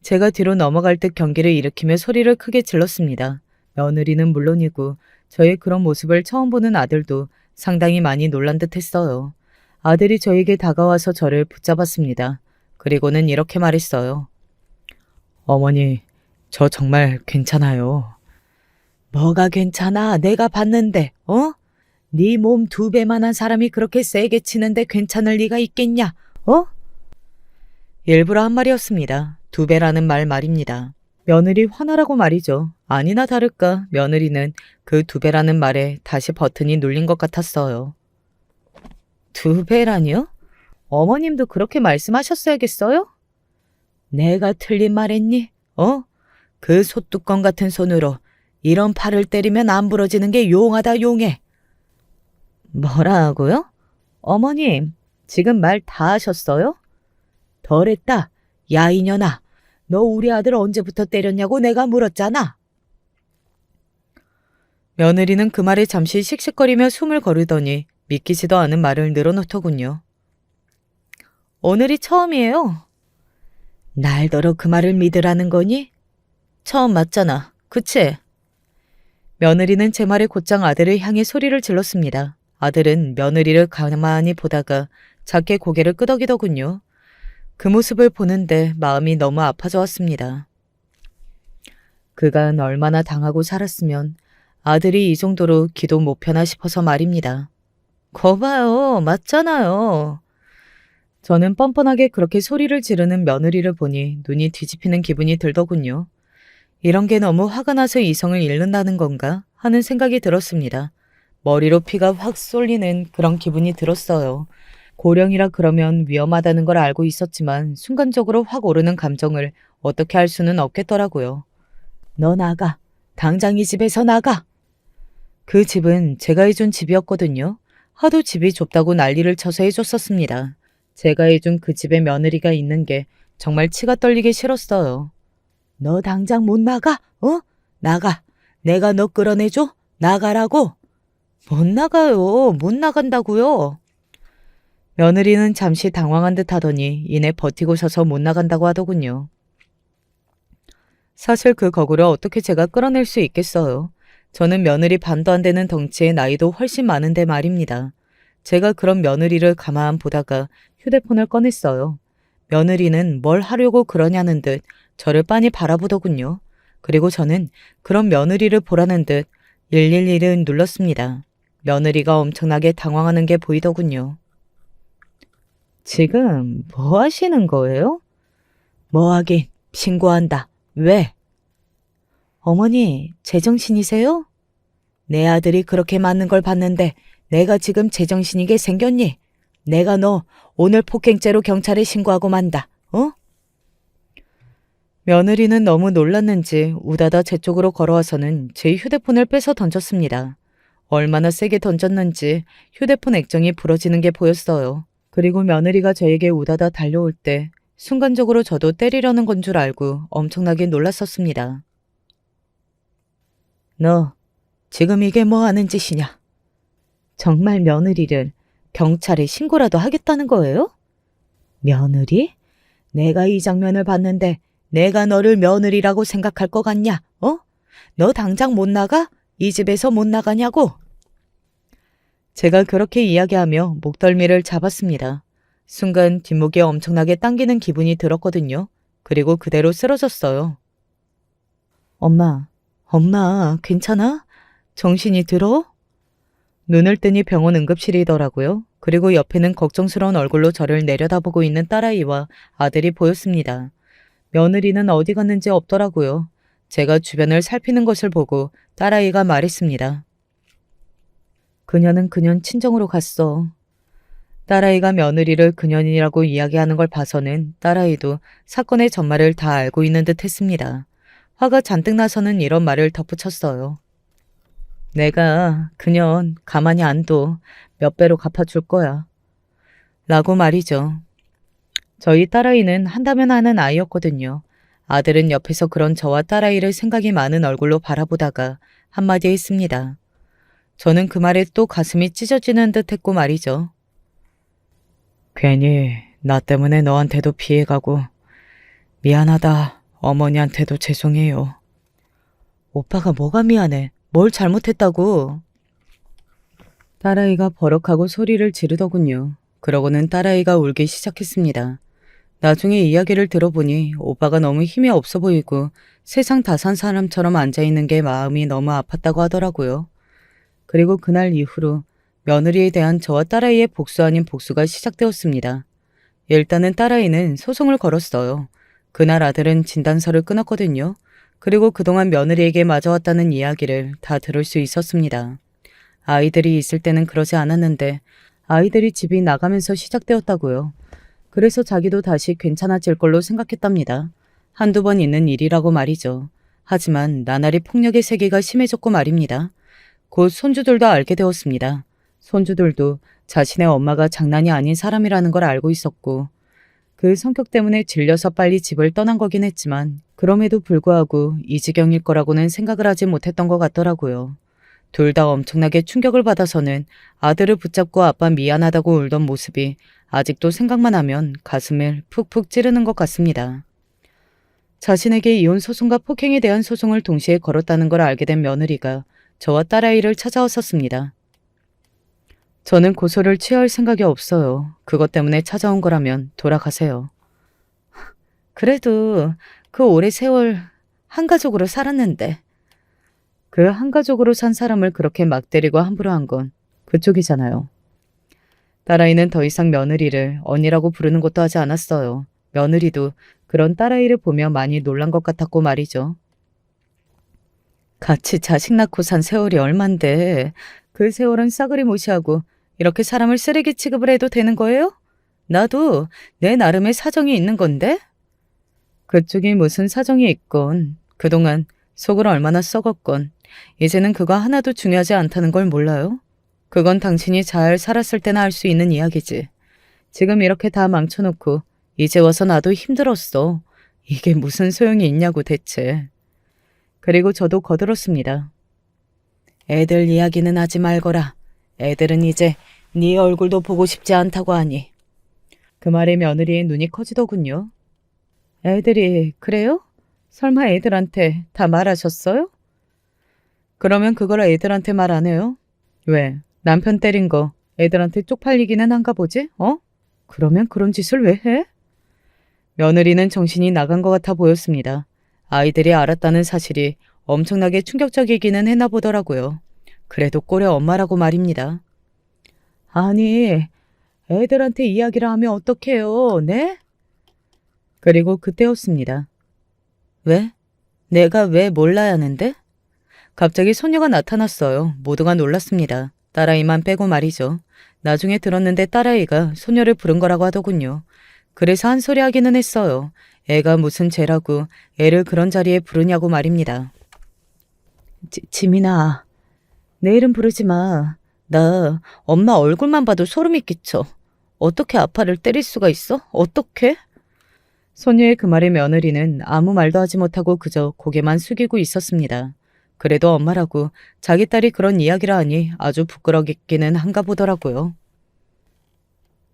[SPEAKER 1] 제가 뒤로 넘어갈 듯 경기를 일으키며 소리를 크게 질렀습니다. 며느리는 물론이고 저의 그런 모습을 처음 보는 아들도 상당히 많이 놀란 듯 했어요. 아들이 저에게 다가와서 저를 붙잡았습니다. 그리고는 이렇게 말했어요. 어머니, 저 정말 괜찮아요. 뭐가 괜찮아? 내가 봤는데, 네 몸 2배만한 사람이 그렇게 세게 치는데 괜찮을 리가 있겠냐? 일부러 한 말이었습니다. 2배라는 말입니다. 며느리 화나라고 말이죠. 아니나 다를까 며느리는 그 2배라는 말에 다시 버튼이 눌린 것 같았어요. 2배라니요? 어머님도 그렇게 말씀하셨어야겠어요? 내가 틀린 말했니? 그 솥뚜껑 같은 손으로 이런 팔을 때리면 안 부러지는 게 용하다 용해. 뭐라고요? 어머님, 지금 말 다 하셨어요? 덜했다. 야 이년아, 너 우리 아들 언제부터 때렸냐고 내가 물었잖아. 며느리는 그 말에 잠시 씩씩거리며 숨을 거르더니 믿기지도 않은 말을 늘어놓더군요. 오늘이 처음이에요. 날더러 그 말을 믿으라는 거니? 처음 맞잖아. 그치? 며느리는 제 말에 곧장 아들을 향해 소리를 질렀습니다. 아들은 며느리를 가만히 보다가 작게 고개를 끄덕이더군요. 그 모습을 보는데 마음이 너무 아파져 왔습니다. 그간 얼마나 당하고 살았으면 아들이 이 정도로 기도 못 펴나 싶어서 말입니다. 거봐요. 맞잖아요. 저는 뻔뻔하게 그렇게 소리를 지르는 며느리를 보니 눈이 뒤집히는 기분이 들더군요. 이런 게 너무 화가 나서 이성을 잃는다는 건가 하는 생각이 들었습니다. 머리로 피가 확 쏠리는 그런 기분이 들었어요. 고령이라 그러면 위험하다는 걸 알고 있었지만 순간적으로 확 오르는 감정을 어떻게 할 수는 없겠더라고요. 너 나가. 당장 이 집에서 나가. 그 집은 제가 해준 집이었거든요. 하도 집이 좁다고 난리를 쳐서 해줬었습니다. 제가 해준 그 집에 며느리가 있는 게 정말 치가 떨리게 싫었어요. 너 당장 못 나가? 나가. 내가 너 끌어내줘? 나가라고? 못 나가요. 못 나간다고요. 며느리는 잠시 당황한 듯 하더니 이내 버티고 서서 못 나간다고 하더군요. 사실 그 거구를 어떻게 제가 끌어낼 수 있겠어요. 저는 며느리 반도 안 되는 덩치에 나이도 훨씬 많은데 말입니다. 제가 그런 며느리를 가만 보다가 휴대폰을 꺼냈어요. 며느리는 뭘 하려고 그러냐는 듯 저를 빤히 바라보더군요. 그리고 저는 그런 며느리를 보라는 듯 111을 눌렀습니다. 며느리가 엄청나게 당황하는 게 보이더군요. 지금 뭐 하시는 거예요? 뭐 하긴, 신고한다. 왜? 어머니, 제정신이세요? 내 아들이 그렇게 맞는 걸 봤는데 내가 지금 제정신이게 생겼니? 내가 너 오늘 폭행죄로 경찰에 신고하고 만다. 며느리는 너무 놀랐는지 우다다 제 쪽으로 걸어와서는 제 휴대폰을 뺏어 던졌습니다. 얼마나 세게 던졌는지 휴대폰 액정이 부러지는 게 보였어요. 그리고 며느리가 저에게 우다다 달려올 때 순간적으로 저도 때리려는 건 줄 알고 엄청나게 놀랐었습니다. 너 지금 이게 뭐 하는 짓이냐? 정말 며느리를 경찰에 신고라도 하겠다는 거예요? 며느리? 내가 이 장면을 봤는데 내가 너를 며느리라고 생각할 것 같냐? 어? 너 당장 못 나가? 이 집에서 못 나가냐고? 제가 그렇게 이야기하며 목덜미를 잡았습니다. 순간 뒷목이 엄청나게 당기는 기분이 들었거든요. 그리고 그대로 쓰러졌어요. 엄마, 괜찮아? 정신이 들어? 눈을 뜨니 병원 응급실이더라고요. 그리고 옆에는 걱정스러운 얼굴로 저를 내려다보고 있는 딸아이와 아들이 보였습니다. 며느리는 어디 갔는지 없더라고요. 제가 주변을 살피는 것을 보고 딸아이가 말했습니다. 그녀는 그년 친정으로 갔어. 딸아이가 며느리를 그년이라고 이야기하는 걸 봐서는 딸아이도 사건의 전말을 다 알고 있는 듯 했습니다. 화가 잔뜩 나서는 이런 말을 덧붙였어요. 내가 그년 가만히 안 둬. 몇 배로 갚아줄 거야. 라고 말이죠. 저희 딸아이는 한다면 하는 아이였거든요. 아들은 옆에서 그런 저와 딸아이를 생각이 많은 얼굴로 바라보다가 한마디 했습니다. 저는 그 말에 또 가슴이 찢어지는 듯 했고 말이죠. 괜히 나 때문에 너한테도 피해가고 미안하다. 어머니한테도 죄송해요. 오빠가 뭐가 미안해? 뭘 잘못했다고? 딸아이가 버럭하고 소리를 지르더군요. 그러고는 딸아이가 울기 시작했습니다. 나중에 이야기를 들어보니 오빠가 너무 힘이 없어 보이고 세상 다 산 사람처럼 앉아있는 게 마음이 너무 아팠다고 하더라고요. 그리고 그날 이후로 며느리에 대한 저와 딸아이의 복수 아닌 복수가 시작되었습니다. 일단은 딸아이는 소송을 걸었어요. 그날 아들은 진단서를 끊었거든요. 그리고 그동안 며느리에게 맞아왔다는 이야기를 다 들을 수 있었습니다. 아이들이 있을 때는 그러지 않았는데 아이들이 집이 나가면서 시작되었다고요. 그래서 자기도 다시 괜찮아질 걸로 생각했답니다. 한두 번 있는 일이라고 말이죠. 하지만 나날이 폭력의 세계가 심해졌고 말입니다. 곧 손주들도 알게 되었습니다. 손주들도 자신의 엄마가 장난이 아닌 사람이라는 걸 알고 있었고 그 성격 때문에 질려서 빨리 집을 떠난 거긴 했지만 그럼에도 불구하고 이 지경일 거라고는 생각을 하지 못했던 것 같더라고요. 둘 다 엄청나게 충격을 받아서는 아들을 붙잡고 아빠 미안하다고 울던 모습이 아직도 생각만 하면 가슴을 푹푹 찌르는 것 같습니다. 자신에게 이혼 소송과 폭행에 대한 소송을 동시에 걸었다는 걸 알게 된 며느리가 저와 딸아이를 찾아왔었습니다. 저는 고소를 취할 생각이 없어요. 그것 때문에 찾아온 거라면 돌아가세요. 그래도 그 오래 세월 한가족으로 살았는데 그 한가족으로 산 사람을 그렇게 막 때리고 함부로 한 건 그쪽이잖아요. 딸아이는 더 이상 며느리를 언니라고 부르는 것도 하지 않았어요. 며느리도 그런 딸아이를 보며 많이 놀란 것 같았고 말이죠. 같이 자식 낳고 산 세월이 얼만데 그 세월은 싸그리 무시하고 이렇게 사람을 쓰레기 취급을 해도 되는 거예요? 나도 내 나름의 사정이 있는 건데? 그쪽이 무슨 사정이 있건 그동안 속을 얼마나 썩었건 이제는 그거 하나도 중요하지 않다는 걸 몰라요? 그건 당신이 잘 살았을 때나 할 수 있는 이야기지. 지금 이렇게 다 망쳐놓고 이제 와서 나도 힘들었어. 이게 무슨 소용이 있냐고 대체. 그리고 저도 거들었습니다. 애들 이야기는 하지 말거라. 애들은 이제 네 얼굴도 보고 싶지 않다고 하니. 그 말에 며느리의 눈이 커지더군요. 애들이 그래요? 설마 애들한테 다 말하셨어요? 그러면 그걸 애들한테 말 안 해요? 왜? 남편 때린 거 애들한테 쪽팔리기는 한가 보지? 그러면 그런 짓을 왜 해? 며느리는 정신이 나간 것 같아 보였습니다. 아이들이 알았다는 사실이 엄청나게 충격적이기는 했나 보더라고요. 그래도 꼴의 엄마라고 말입니다. 아니, 애들한테 이야기를 하면 어떡해요, 네? 그리고 그때였습니다. 왜? 내가 왜 몰라야 하는데? 갑자기 소녀가 나타났어요. 모두가 놀랐습니다. 딸아이만 빼고 말이죠. 나중에 들었는데 딸아이가 소녀를 부른 거라고 하더군요. 그래서 한 소리 하기는 했어요. 애가 무슨 죄라고 애를 그런 자리에 부르냐고 말입니다. 지민아, 내 이름 부르지 마. 나 엄마 얼굴만 봐도 소름이 끼쳐. 어떻게 아빠를 때릴 수가 있어? 어떻게? 소녀의 그 말에 며느리는 아무 말도 하지 못하고 그저 고개만 숙이고 있었습니다. 그래도 엄마라고 자기 딸이 그런 이야기를 하니 아주 부끄럽기는 한가 보더라고요.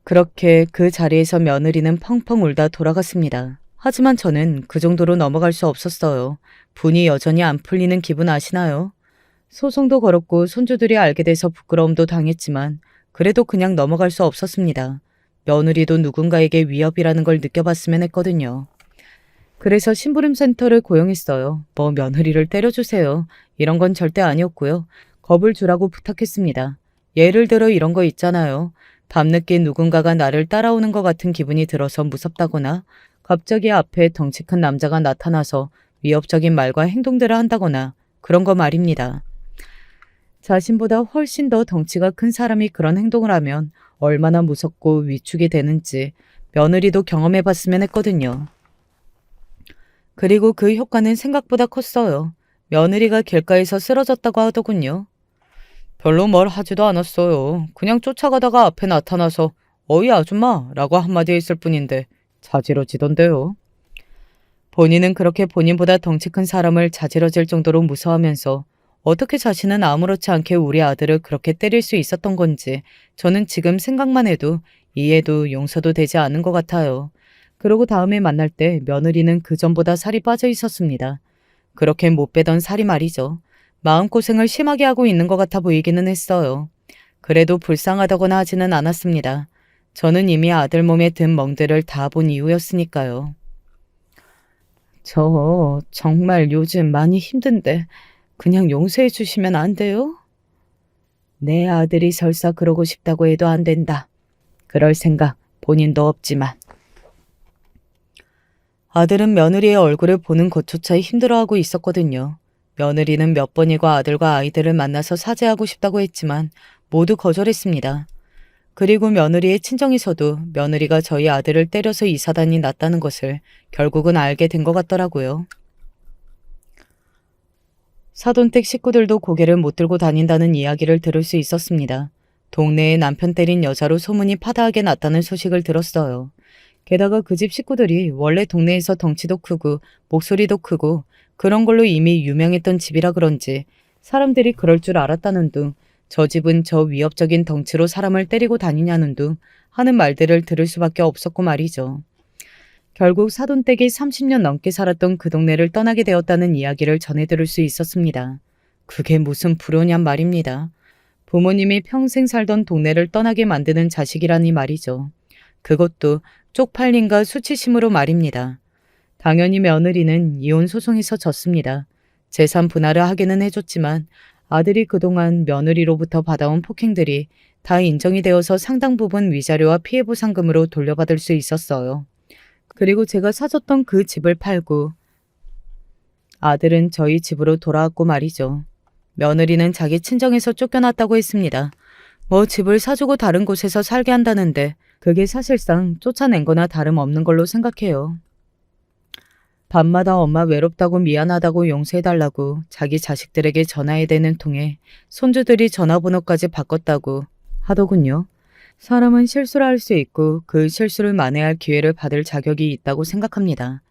[SPEAKER 1] 그렇게 그 자리에서 며느리는 펑펑 울다 돌아갔습니다. 하지만 저는 그 정도로 넘어갈 수 없었어요. 분이 여전히 안 풀리는 기분 아시나요? 소송도 걸었고 손주들이 알게 돼서 부끄러움도 당했지만 그래도 그냥 넘어갈 수 없었습니다. 며느리도 누군가에게 위협이라는 걸 느껴봤으면 했거든요. 그래서 심부름센터를 고용했어요. 뭐 며느리를 때려주세요. 이런 건 절대 아니었고요. 겁을 주라고 부탁했습니다. 예를 들어 이런 거 있잖아요. 밤늦게 누군가가 나를 따라오는 것 같은 기분이 들어서 무섭다거나 갑자기 앞에 덩치 큰 남자가 나타나서 위협적인 말과 행동들을 한다거나 그런 거 말입니다. 자신보다 훨씬 더 덩치가 큰 사람이 그런 행동을 하면 얼마나 무섭고 위축이 되는지 며느리도 경험해봤으면 했거든요. 그리고 그 효과는 생각보다 컸어요. 며느리가 길가에서 쓰러졌다고 하더군요. 별로 뭘 하지도 않았어요. 그냥 쫓아가다가 앞에 나타나서 어이 아줌마 라고 한마디 했을 뿐인데 자지러지던데요. 본인은 그렇게 본인보다 덩치 큰 사람을 자지러질 정도로 무서워하면서 어떻게 자신은 아무렇지 않게 우리 아들을 그렇게 때릴 수 있었던 건지 저는 지금 생각만 해도 이해도 용서도 되지 않은 것 같아요. 그러고 다음에 만날 때 며느리는 그전보다 살이 빠져 있었습니다. 그렇게 못 빼던 살이 말이죠. 마음고생을 심하게 하고 있는 것 같아 보이기는 했어요. 그래도 불쌍하다거나 하지는 않았습니다. 저는 이미 아들 몸에 든 멍들을 다 본 이후였으니까요. 저 정말 요즘 많이 힘든데 그냥 용서해 주시면 안 돼요? 내 아들이 설사 그러고 싶다고 해도 안 된다. 그럴 생각 본인도 없지만. 아들은 며느리의 얼굴을 보는 것조차 힘들어하고 있었거든요. 며느리는 몇 번이고 아들과 아이들을 만나서 사죄하고 싶다고 했지만 모두 거절했습니다. 그리고 며느리의 친정에서도 며느리가 저희 아들을 때려서 이 사단이 났다는 것을 결국은 알게 된 것 같더라고요. 사돈댁 식구들도 고개를 못 들고 다닌다는 이야기를 들을 수 있었습니다. 동네에 남편 때린 여자로 소문이 파다하게 났다는 소식을 들었어요. 게다가 그 집 식구들이 원래 동네에서 덩치도 크고 목소리도 크고 그런 걸로 이미 유명했던 집이라 그런지 사람들이 그럴 줄 알았다는 둥, 저 집은 저 위협적인 덩치로 사람을 때리고 다니냐는 둥 하는 말들을 들을 수밖에 없었고 말이죠. 결국 사돈댁이 30년 넘게 살았던 그 동네를 떠나게 되었다는 이야기를 전해 들을 수 있었습니다. 그게 무슨 불효냔 말입니다. 부모님이 평생 살던 동네를 떠나게 만드는 자식이라니 말이죠. 그것도 쪽팔림과 수치심으로 말입니다. 당연히 며느리는 이혼 소송에서 졌습니다. 재산 분할을 하기는 해줬지만 아들이 그동안 며느리로부터 받아온 폭행들이 다 인정이 되어서 상당 부분 위자료와 피해보상금으로 돌려받을 수 있었어요. 그리고 제가 사줬던 그 집을 팔고 아들은 저희 집으로 돌아왔고 말이죠. 며느리는 자기 친정에서 쫓겨났다고 했습니다. 뭐 집을 사주고 다른 곳에서 살게 한다는데 그게 사실상 쫓아낸 거나 다름없는 걸로 생각해요. 밤마다 엄마 외롭다고 미안하다고 용서해달라고 자기 자식들에게 전화해야 되는 통에 손주들이 전화번호까지 바꿨다고 하더군요. 사람은 실수를 할 수 있고 그 실수를 만회할 기회를 받을 자격이 있다고 생각합니다.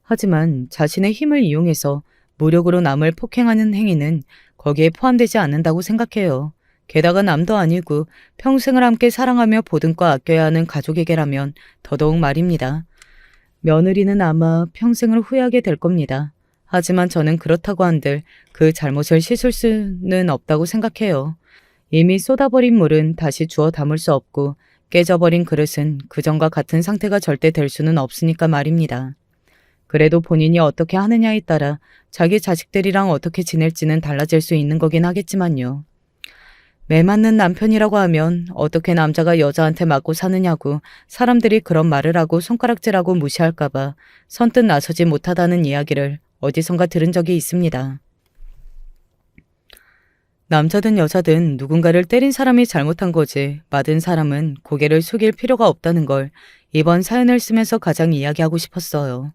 [SPEAKER 1] 하지만 자신의 힘을 이용해서 무력으로 남을 폭행하는 행위는 거기에 포함되지 않는다고 생각해요. 게다가 남도 아니고 평생을 함께 사랑하며 보듬고 아껴야 하는 가족에게라면 더더욱 말입니다. 며느리는 아마 평생을 후회하게 될 겁니다. 하지만 저는 그렇다고 한들 그 잘못을 씻을 수는 없다고 생각해요. 이미 쏟아버린 물은 다시 주워 담을 수 없고 깨져버린 그릇은 그전과 같은 상태가 절대 될 수는 없으니까 말입니다. 그래도 본인이 어떻게 하느냐에 따라 자기 자식들이랑 어떻게 지낼지는 달라질 수 있는 거긴 하겠지만요. 매 맞는 남편이라고 하면 어떻게 남자가 여자한테 맞고 사느냐고 사람들이 그런 말을 하고 손가락질하고 무시할까봐 선뜻 나서지 못하다는 이야기를 어디선가 들은 적이 있습니다. 남자든 여자든 누군가를 때린 사람이 잘못한 거지 맞은 사람은 고개를 숙일 필요가 없다는 걸 이번 사연을 쓰면서 가장 이야기하고 싶었어요.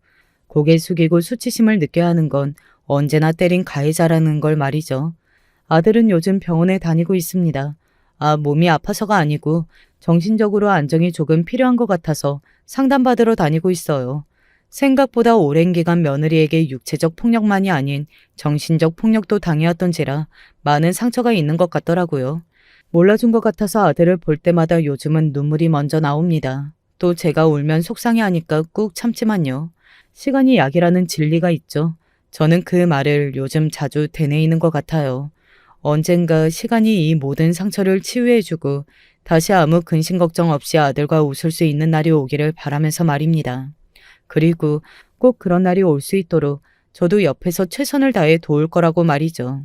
[SPEAKER 1] 고개 숙이고 수치심을 느껴야 하는 건 언제나 때린 가해자라는 걸 말이죠. 아들은 요즘 병원에 다니고 있습니다. 몸이 아파서가 아니고 정신적으로 안정이 조금 필요한 것 같아서 상담받으러 다니고 있어요. 생각보다 오랜 기간 며느리에게 육체적 폭력만이 아닌 정신적 폭력도 당해왔던지라 많은 상처가 있는 것 같더라고요. 몰라준 것 같아서 아들을 볼 때마다 요즘은 눈물이 먼저 나옵니다. 또 제가 울면 속상해하니까 꾹 참지만요. 시간이 약이라는 진리가 있죠. 저는 그 말을 요즘 자주 되뇌이는 것 같아요. 언젠가 시간이 이 모든 상처를 치유해주고 다시 아무 근심 걱정 없이 아들과 웃을 수 있는 날이 오기를 바라면서 말입니다. 그리고 꼭 그런 날이 올 수 있도록 저도 옆에서 최선을 다해 도울 거라고 말이죠.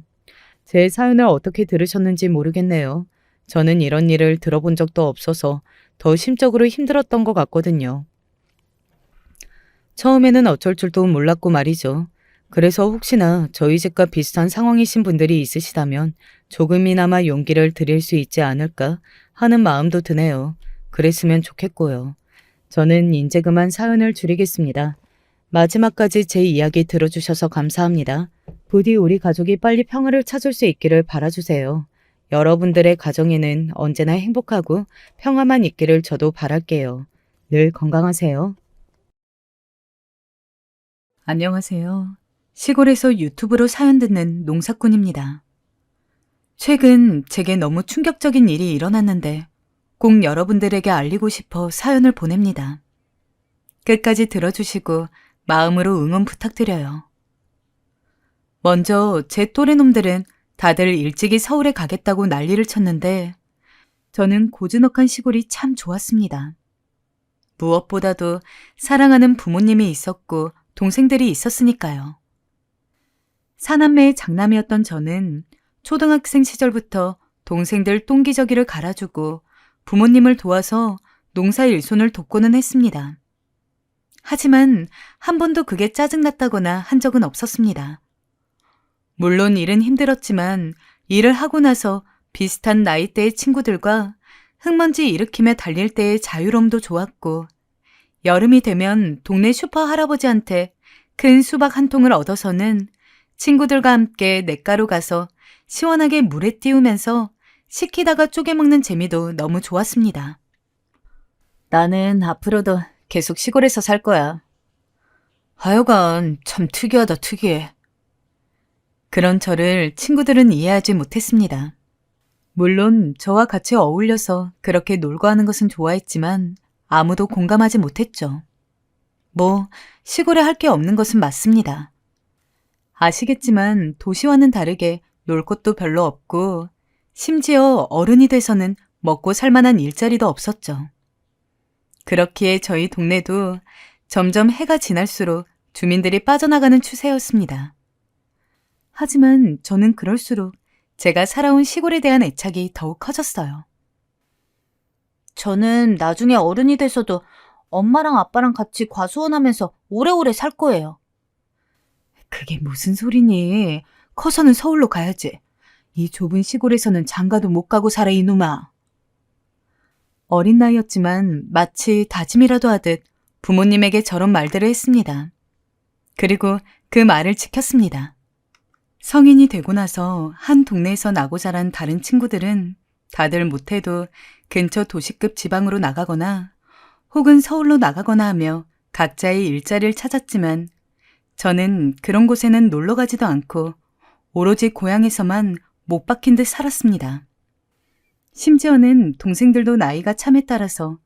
[SPEAKER 1] 제 사연을 어떻게 들으셨는지 모르겠네요. 저는 이런 일을 들어본 적도 없어서 더 심적으로 힘들었던 것 같거든요. 처음에는 어쩔 줄도 몰랐고 말이죠. 그래서 혹시나 저희 집과 비슷한 상황이신 분들이 있으시다면 조금이나마 용기를 드릴 수 있지 않을까 하는 마음도 드네요. 그랬으면 좋겠고요. 저는 이제 그만 사연을 줄이겠습니다. 마지막까지 제 이야기 들어주셔서 감사합니다. 부디 우리 가족이 빨리 평화를 찾을 수 있기를 바라주세요. 여러분들의 가정에는 언제나 행복하고 평화만 있기를 저도 바랄게요. 늘 건강하세요. 안녕하세요. 시골에서 유튜브로 사연 듣는 농사꾼입니다. 최근 제게 너무 충격적인 일이 일어났는데 꼭 여러분들에게 알리고 싶어 사연을 보냅니다. 끝까지 들어주시고 마음으로 응원 부탁드려요. 먼저 제 또래 놈들은 다들 일찍이 서울에 가겠다고 난리를 쳤는데 저는 고즈넉한 시골이 참 좋았습니다. 무엇보다도 사랑하는 부모님이 있었고 동생들이 있었으니까요. 사남매의 장남이었던 저는 초등학생 시절부터 동생들 똥기저귀를 갈아주고 부모님을 도와서 농사 일손을 돕고는 했습니다. 하지만 한 번도 그게 짜증났다거나 한 적은 없었습니다. 물론 일은 힘들었지만 일을 하고 나서 비슷한 나이대의 친구들과 흙먼지 일으키며 달릴 때의 자유로움도 좋았고 여름이 되면 동네 슈퍼 할아버지한테 큰 수박 한 통을 얻어서는 친구들과 함께 냇가로 가서 시원하게 물에 띄우면서 식히다가 쪼개 먹는 재미도 너무 좋았습니다. 나는 앞으로도 계속 시골에서 살 거야. 하여간 참 특이하다 특이해. 그런 저를 친구들은 이해하지 못했습니다. 물론 저와 같이 어울려서 그렇게 놀고 하는 것은 좋아했지만 아무도 공감하지 못했죠. 뭐 시골에 할 게 없는 것은 맞습니다. 아시겠지만 도시와는 다르게 놀 곳도 별로 없고 심지어 어른이 돼서는 먹고 살 만한 일자리도 없었죠. 그렇기에 저희 동네도 점점 해가 지날수록 주민들이 빠져나가는 추세였습니다. 하지만 저는 그럴수록 제가 살아온 시골에 대한 애착이 더욱 커졌어요. 저는 나중에 어른이 돼서도 엄마랑 아빠랑 같이 과수원하면서 오래오래 살 거예요. 그게 무슨 소리니? 커서는 서울로 가야지. 이 좁은 시골에서는 장가도 못 가고 살아 이놈아. 어린 나이였지만 마치 다짐이라도 하듯 부모님에게 저런 말들을 했습니다. 그리고 그 말을 지켰습니다. 성인이 되고 나서 한 동네에서 나고 자란 다른 친구들은 다들 못해도 근처 도시급 지방으로 나가거나 혹은 서울로 나가거나 하며 각자의 일자리를 찾았지만 저는 그런 곳에는 놀러 가지도 않고 오로지 고향에서만 못 박힌 듯 살았습니다. 심지어는 동생들도 나이가 참에 따라서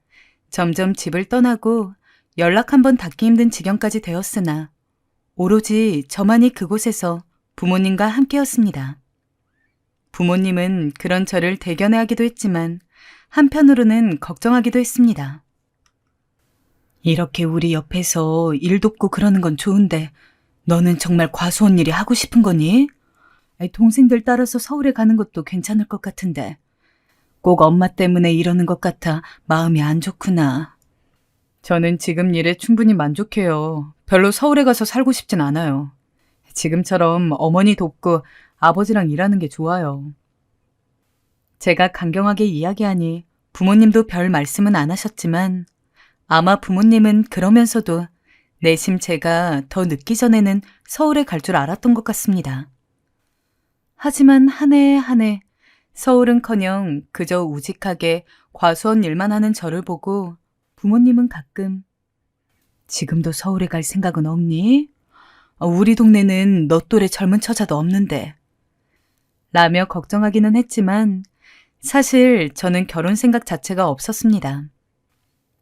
[SPEAKER 1] 점점 집을 떠나고 연락 한번 닿기 힘든 지경까지 되었으나 오로지 저만이 그곳에서 부모님과 함께였습니다. 부모님은 그런 저를 대견해하기도 했지만 한편으로는 걱정하기도 했습니다. 이렇게 우리 옆에서 일 돕고 그러는 건 좋은데 너는 정말 과수원 일이 하고 싶은 거니? 동생들 따라서 서울에 가는 것도 괜찮을 것 같은데 꼭 엄마 때문에 이러는 것 같아 마음이 안 좋구나. 저는 지금 일에 충분히 만족해요. 별로 서울에 가서 살고 싶진 않아요. 지금처럼 어머니 돕고 아버지랑 일하는 게 좋아요. 제가 강경하게 이야기하니 부모님도 별 말씀은 안 하셨지만 아마 부모님은 그러면서도 내심 제가 더 늦기 전에는 서울에 갈 줄 알았던 것 같습니다. 하지만 한 해 한 해 서울은커녕 그저 우직하게 과수원 일만 하는 저를 보고 부모님은 가끔 지금도 서울에 갈 생각은 없니? 우리 동네는 너 또래 젊은 처자도 없는데 라며 걱정하기는 했지만 사실 저는 결혼 생각 자체가 없었습니다.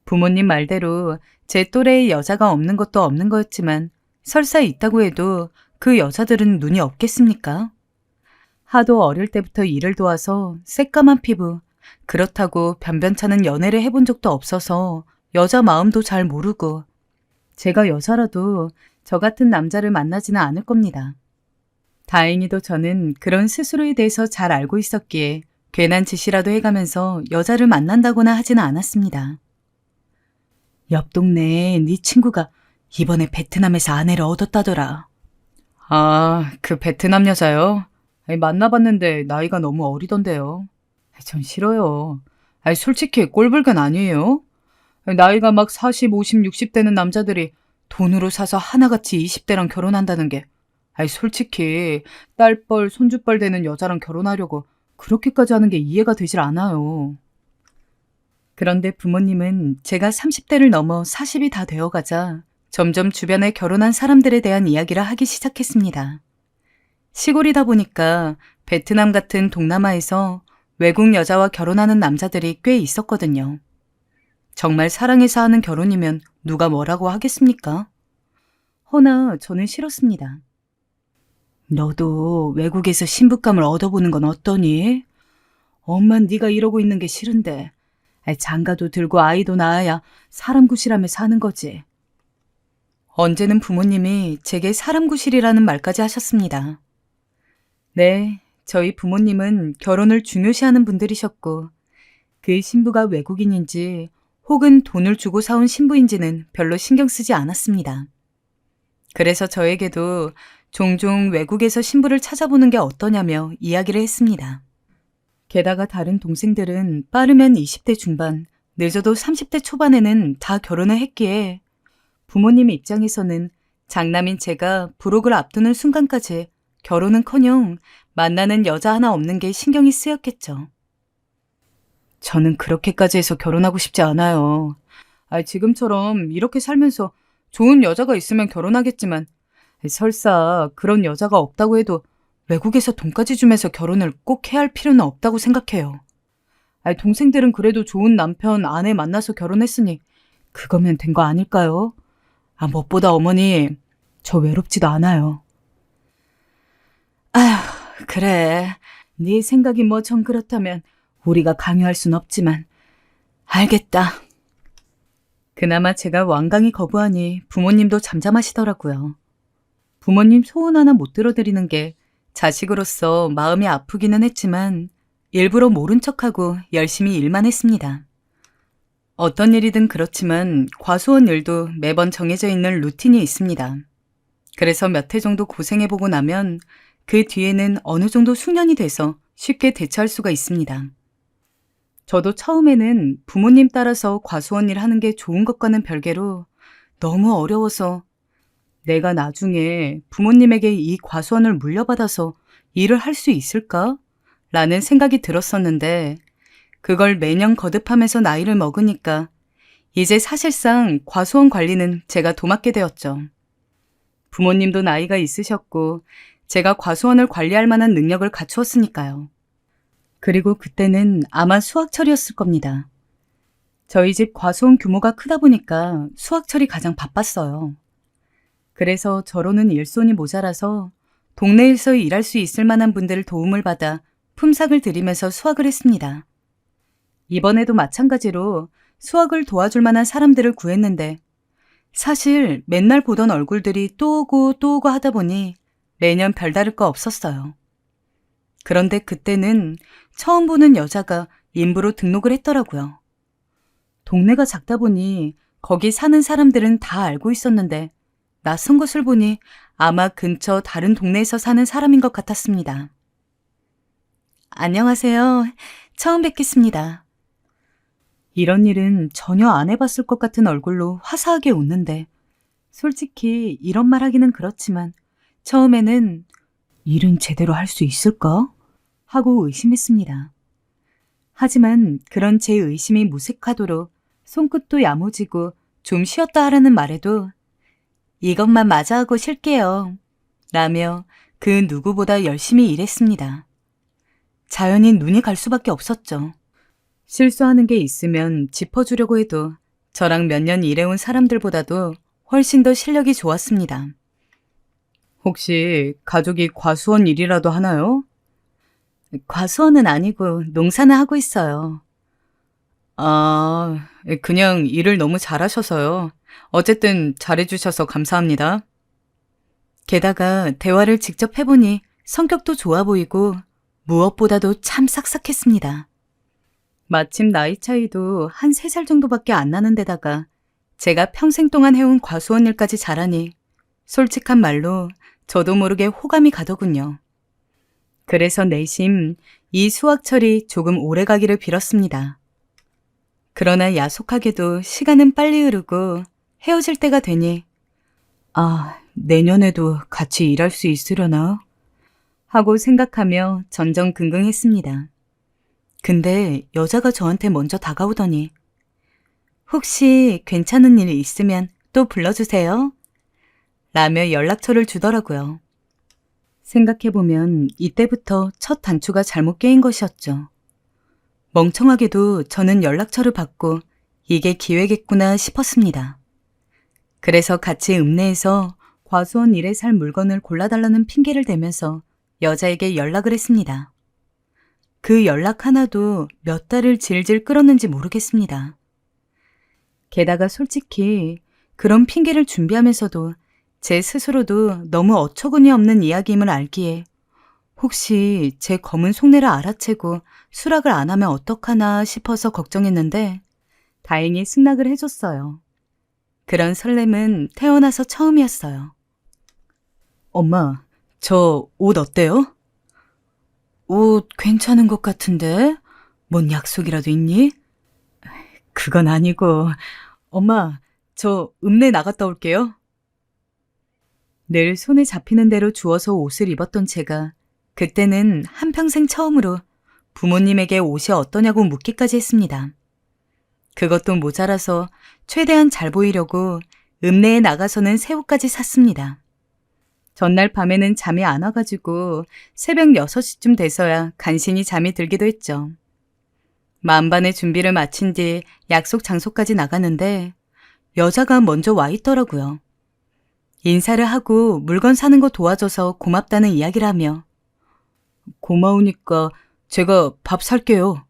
[SPEAKER 1] 부모님 말대로 제 또래의 여자가 없는 것도 없는 거였지만 설사 있다고 해도 그 여자들은 눈이 없겠습니까? 하도 어릴 때부터 일을 도와서 새까만 피부, 그렇다고 변변찮은 연애를 해본 적도 없어서 여자 마음도 잘 모르고 제가 여자라도 저 같은 남자를 만나지는 않을 겁니다. 다행히도 저는 그런 스스로에 대해서 잘 알고 있었기에 괜한 짓이라도 해가면서 여자를 만난다거나 하지는 않았습니다. 옆 동네에 네 친구가 이번에 베트남에서 아내를 얻었다더라. 아, 그 베트남 여자요? 만나봤는데 나이가 너무 어리던데요. 전 싫어요. 솔직히 꼴불견 아니에요? 나이가 막 40, 50, 60대는 남자들이 돈으로 사서 하나같이 20대랑 결혼한다는 게 솔직히 딸뻘, 손주뻘 되는 여자랑 결혼하려고 그렇게까지 하는 게 이해가 되질 않아요. 그런데 부모님은 제가 30대를 넘어 40이 다 되어가자 점점 주변에 결혼한 사람들에 대한 이야기를 하기 시작했습니다. 시골이다 보니까 베트남 같은 동남아에서 외국 여자와 결혼하는 남자들이 꽤 있었거든요. 정말 사랑해서 하는 결혼이면 누가 뭐라고 하겠습니까? 허나 저는 싫었습니다. 너도 외국에서 신부감을 얻어보는 건 어떠니? 엄만 네가 이러고 있는 게 싫은데 장가도 들고 아이도 낳아야 사람 구실하며 사는 거지. 언제는 부모님이 제게 사람 구실이라는 말까지 하셨습니다. 네, 저희 부모님은 결혼을 중요시하는 분들이셨고 그 신부가 외국인인지 혹은 돈을 주고 사온 신부인지는 별로 신경 쓰지 않았습니다. 그래서 저에게도 종종 외국에서 신부를 찾아보는 게 어떠냐며 이야기를 했습니다. 게다가 다른 동생들은 빠르면 20대 중반, 늦어도 30대 초반에는 다 결혼을 했기에 부모님 입장에서는 장남인 제가 부록을 앞두는 순간까지 결혼은커녕 만나는 여자 하나 없는 게 신경이 쓰였겠죠. 저는 그렇게까지 해서 결혼하고 싶지 않아요. 지금처럼 이렇게 살면서 좋은 여자가 있으면 결혼하겠지만 설사 그런 여자가 없다고 해도 외국에서 돈까지 주면서 결혼을 꼭 해야 할 필요는 없다고 생각해요. 동생들은 그래도 좋은 남편, 아내 만나서 결혼했으니 그거면 된 거 아닐까요? 무엇보다 어머니, 저 외롭지도 않아요. 아휴, 그래. 네 생각이 뭐 전 그렇다면 우리가 강요할 순 없지만 알겠다. 그나마 제가 완강히 거부하니 부모님도 잠잠하시더라고요. 부모님 소원 하나 못 들어드리는 게 자식으로서 마음이 아프기는 했지만 일부러 모른 척하고 열심히 일만 했습니다. 어떤 일이든 그렇지만 과수원 일도 매번 정해져 있는 루틴이 있습니다. 그래서 몇 해 정도 고생해보고 나면 그 뒤에는 어느 정도 숙련이 돼서 쉽게 대처할 수가 있습니다. 저도 처음에는 부모님 따라서 과수원 일 하는 게 좋은 것과는 별개로 너무 어려워서 내가 나중에 부모님에게 이 과수원을 물려받아서 일을 할 수 있을까? 라는 생각이 들었었는데 그걸 매년 거듭하면서 나이를 먹으니까 이제 사실상 과수원 관리는 제가 도맡게 되었죠. 부모님도 나이가 있으셨고 제가 과수원을 관리할 만한 능력을 갖추었으니까요. 그리고 그때는 아마 수학철이었을 겁니다. 저희 집 과수원 규모가 크다 보니까 수학철이 가장 바빴어요. 그래서 저로는 일손이 모자라서 동네에서 일할 수 있을 만한 분들을 도움을 받아 품삯을 드리면서 수학을 했습니다. 이번에도 마찬가지로 수학을 도와줄 만한 사람들을 구했는데 사실 맨날 보던 얼굴들이 또 오고 또 오고 하다 보니 매년 별다를 거 없었어요. 그런데 그때는 처음 보는 여자가 인부로 등록을 했더라고요. 동네가 작다 보니 거기 사는 사람들은 다 알고 있었는데 낯선 것을 보니 아마 근처 다른 동네에서 사는 사람인 것 같았습니다. 안녕하세요. 처음 뵙겠습니다. 이런 일은 전혀 안 해봤을 것 같은 얼굴로 화사하게 웃는데 솔직히 이런 말 하기는 그렇지만 처음에는 일은 제대로 할 수 있을까? 하고 의심했습니다. 하지만 그런 제 의심이 무색하도록 손끝도 야무지고 좀 쉬었다 하라는 말에도 이것만 마저 하고 쉴게요. 라며 그 누구보다 열심히 일했습니다. 자연히 눈이 갈 수밖에 없었죠. 실수하는 게 있으면 짚어주려고 해도 저랑 몇 년 일해온 사람들보다도 훨씬 더 실력이 좋았습니다. 혹시 가족이 과수원 일이라도 하나요? 과수원은 아니고 농사는 하고 있어요. 아, 그냥 일을 너무 잘하셔서요. 어쨌든 잘해주셔서 감사합니다. 게다가 대화를 직접 해보니 성격도 좋아 보이고 무엇보다도 참 싹싹했습니다. 마침 나이 차이도 한 3살 정도밖에 안 나는 데다가 제가 평생 동안 해온 과수원 일까지 잘하니 솔직한 말로 저도 모르게 호감이 가더군요. 그래서 내심 이 수학철이 조금 오래 가기를 빌었습니다. 그러나 야속하게도 시간은 빨리 흐르고 헤어질 때가 되니 내년에도 같이 일할 수 있으려나? 하고 생각하며 전전긍긍했습니다. 근데 여자가 저한테 먼저 다가오더니 혹시 괜찮은 일 있으면 또 불러주세요. 라며 연락처를 주더라고요. 생각해보면 이때부터 첫 단추가 잘못 깨인 것이었죠. 멍청하게도 저는 연락처를 받고 이게 기회겠구나 싶었습니다. 그래서 같이 읍내에서 과수원 일에 살 물건을 골라달라는 핑계를 대면서 여자에게 연락을 했습니다. 그 연락 하나도 몇 달을 질질 끌었는지 모르겠습니다. 게다가 솔직히 그런 핑계를 준비하면서도 제 스스로도 너무 어처구니 없는 이야기임을 알기에 혹시 제 검은 속내를 알아채고 수락을 안 하면 어떡하나 싶어서 걱정했는데 다행히 승낙을 해줬어요. 그런 설렘은 태어나서 처음이었어요. 엄마, 저 옷 어때요? 옷 괜찮은 것 같은데? 뭔 약속이라도 있니? 그건 아니고, 엄마, 저 읍내 나갔다 올게요. 늘 손에 잡히는 대로 주워서 옷을 입었던 제가 그때는 한평생 처음으로 부모님에게 옷이 어떠냐고 묻기까지 했습니다. 그것도 모자라서 최대한 잘 보이려고 읍내에 나가서는 새 옷까지 샀습니다. 전날 밤에는 잠이 안 와가지고 새벽 6시쯤 돼서야 간신히 잠이 들기도 했죠. 만반의 준비를 마친 뒤 약속 장소까지 나가는데 여자가 먼저 와 있더라고요. 인사를 하고 물건 사는 거 도와줘서 고맙다는 이야기를 하며 고마우니까 제가 밥 살게요.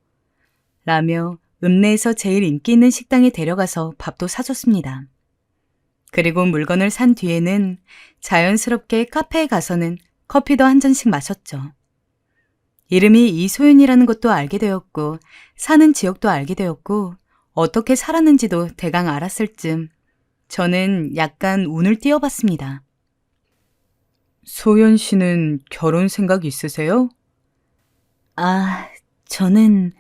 [SPEAKER 1] 라며 읍내에서 제일 인기 있는 식당에 데려가서 밥도 사줬습니다. 그리고 물건을 산 뒤에는 자연스럽게 카페에 가서는 커피도 한 잔씩 마셨죠. 이름이 이소윤이라는 것도 알게 되었고 사는 지역도 알게 되었고 어떻게 살았는지도 대강 알았을 쯤 저는 약간 운을 띄워봤습니다. 소연 씨는 결혼 생각 있으세요? 저는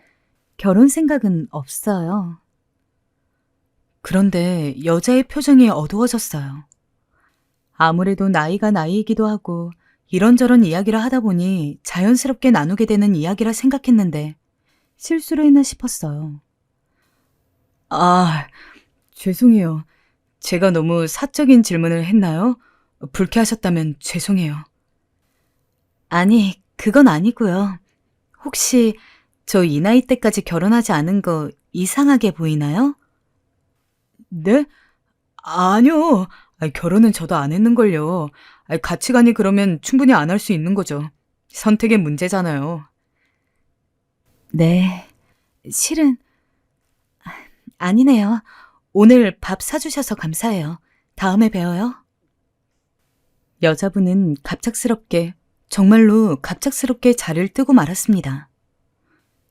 [SPEAKER 1] 결혼 생각은 없어요. 그런데 여자의 표정이 어두워졌어요. 아무래도 나이가 나이이기도 하고 이런저런 이야기를 하다 보니 자연스럽게 나누게 되는 이야기라 생각했는데 실수를 했나 싶었어요. 죄송해요. 제가 너무 사적인 질문을 했나요? 불쾌하셨다면 죄송해요. 아니, 그건 아니고요. 혹시 저 이 나이 때까지 결혼하지 않은 거 이상하게 보이나요? 네? 아니요. 결혼은 저도 안 했는걸요. 가치관이 그러면 충분히 안 할 수 있는 거죠. 선택의 문제잖아요. 네, 실은 아니네요. 오늘 밥 사주셔서 감사해요. 다음에 봬요. 여자분은 갑작스럽게, 정말로 갑작스럽게 자리를 뜨고 말았습니다.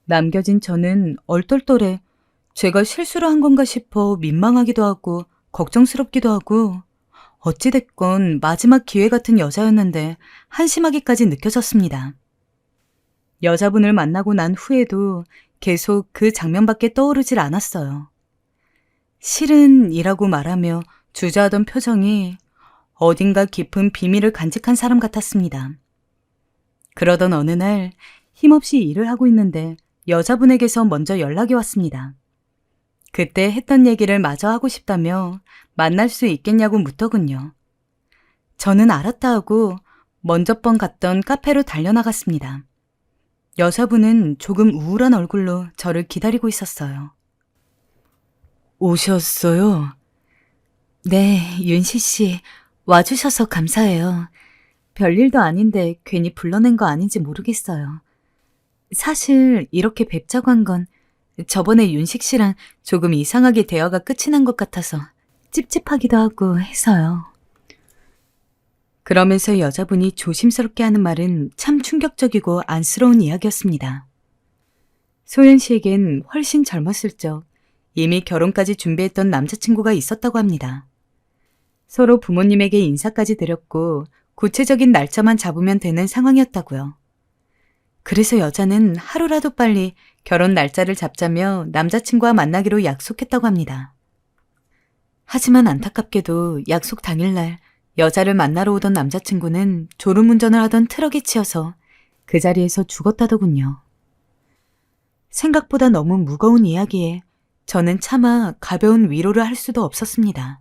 [SPEAKER 1] 남겨진 저는 얼떨떨해 제가 실수를 한 건가 싶어 민망하기도 하고 걱정스럽기도 하고 어찌됐건 마지막 기회 같은 여자였는데 한심하기까지 느껴졌습니다. 여자분을 만나고 난 후에도 계속 그 장면밖에 떠오르질 않았어요. 실은이라고 말하며 주저하던 표정이 어딘가 깊은 비밀을 간직한 사람 같았습니다. 그러던 어느 날 힘없이 일을 하고 있는데 여자분에게서 먼저 연락이 왔습니다. 그때 했던 얘기를 마저 하고 싶다며 만날 수 있겠냐고 묻더군요. 저는 알았다 하고 먼저 번 갔던 카페로 달려나갔습니다. 여자분은 조금 우울한 얼굴로 저를 기다리고 있었어요. 오셨어요? 네, 윤시 씨. 와주셔서 감사해요. 별일도 아닌데 괜히 불러낸 거 아닌지 모르겠어요. 사실 이렇게 뵙자고 한 건 저번에 윤식 씨랑 조금 이상하게 대화가 끝이 난 것 같아서 찝찝하기도 하고 해서요. 그러면서 여자분이 조심스럽게 하는 말은 참 충격적이고 안쓰러운 이야기였습니다. 소연 씨에겐 훨씬 젊었을 적 이미 결혼까지 준비했던 남자친구가 있었다고 합니다. 서로 부모님에게 인사까지 드렸고 구체적인 날짜만 잡으면 되는 상황이었다고요. 그래서 여자는 하루라도 빨리 결혼 날짜를 잡자며 남자친구와 만나기로 약속했다고 합니다. 하지만 안타깝게도 약속 당일날 여자를 만나러 오던 남자친구는 졸음운전을 하던 트럭에 치여서 그 자리에서 죽었다더군요. 생각보다 너무 무거운 이야기에 저는 차마 가벼운 위로를 할 수도 없었습니다.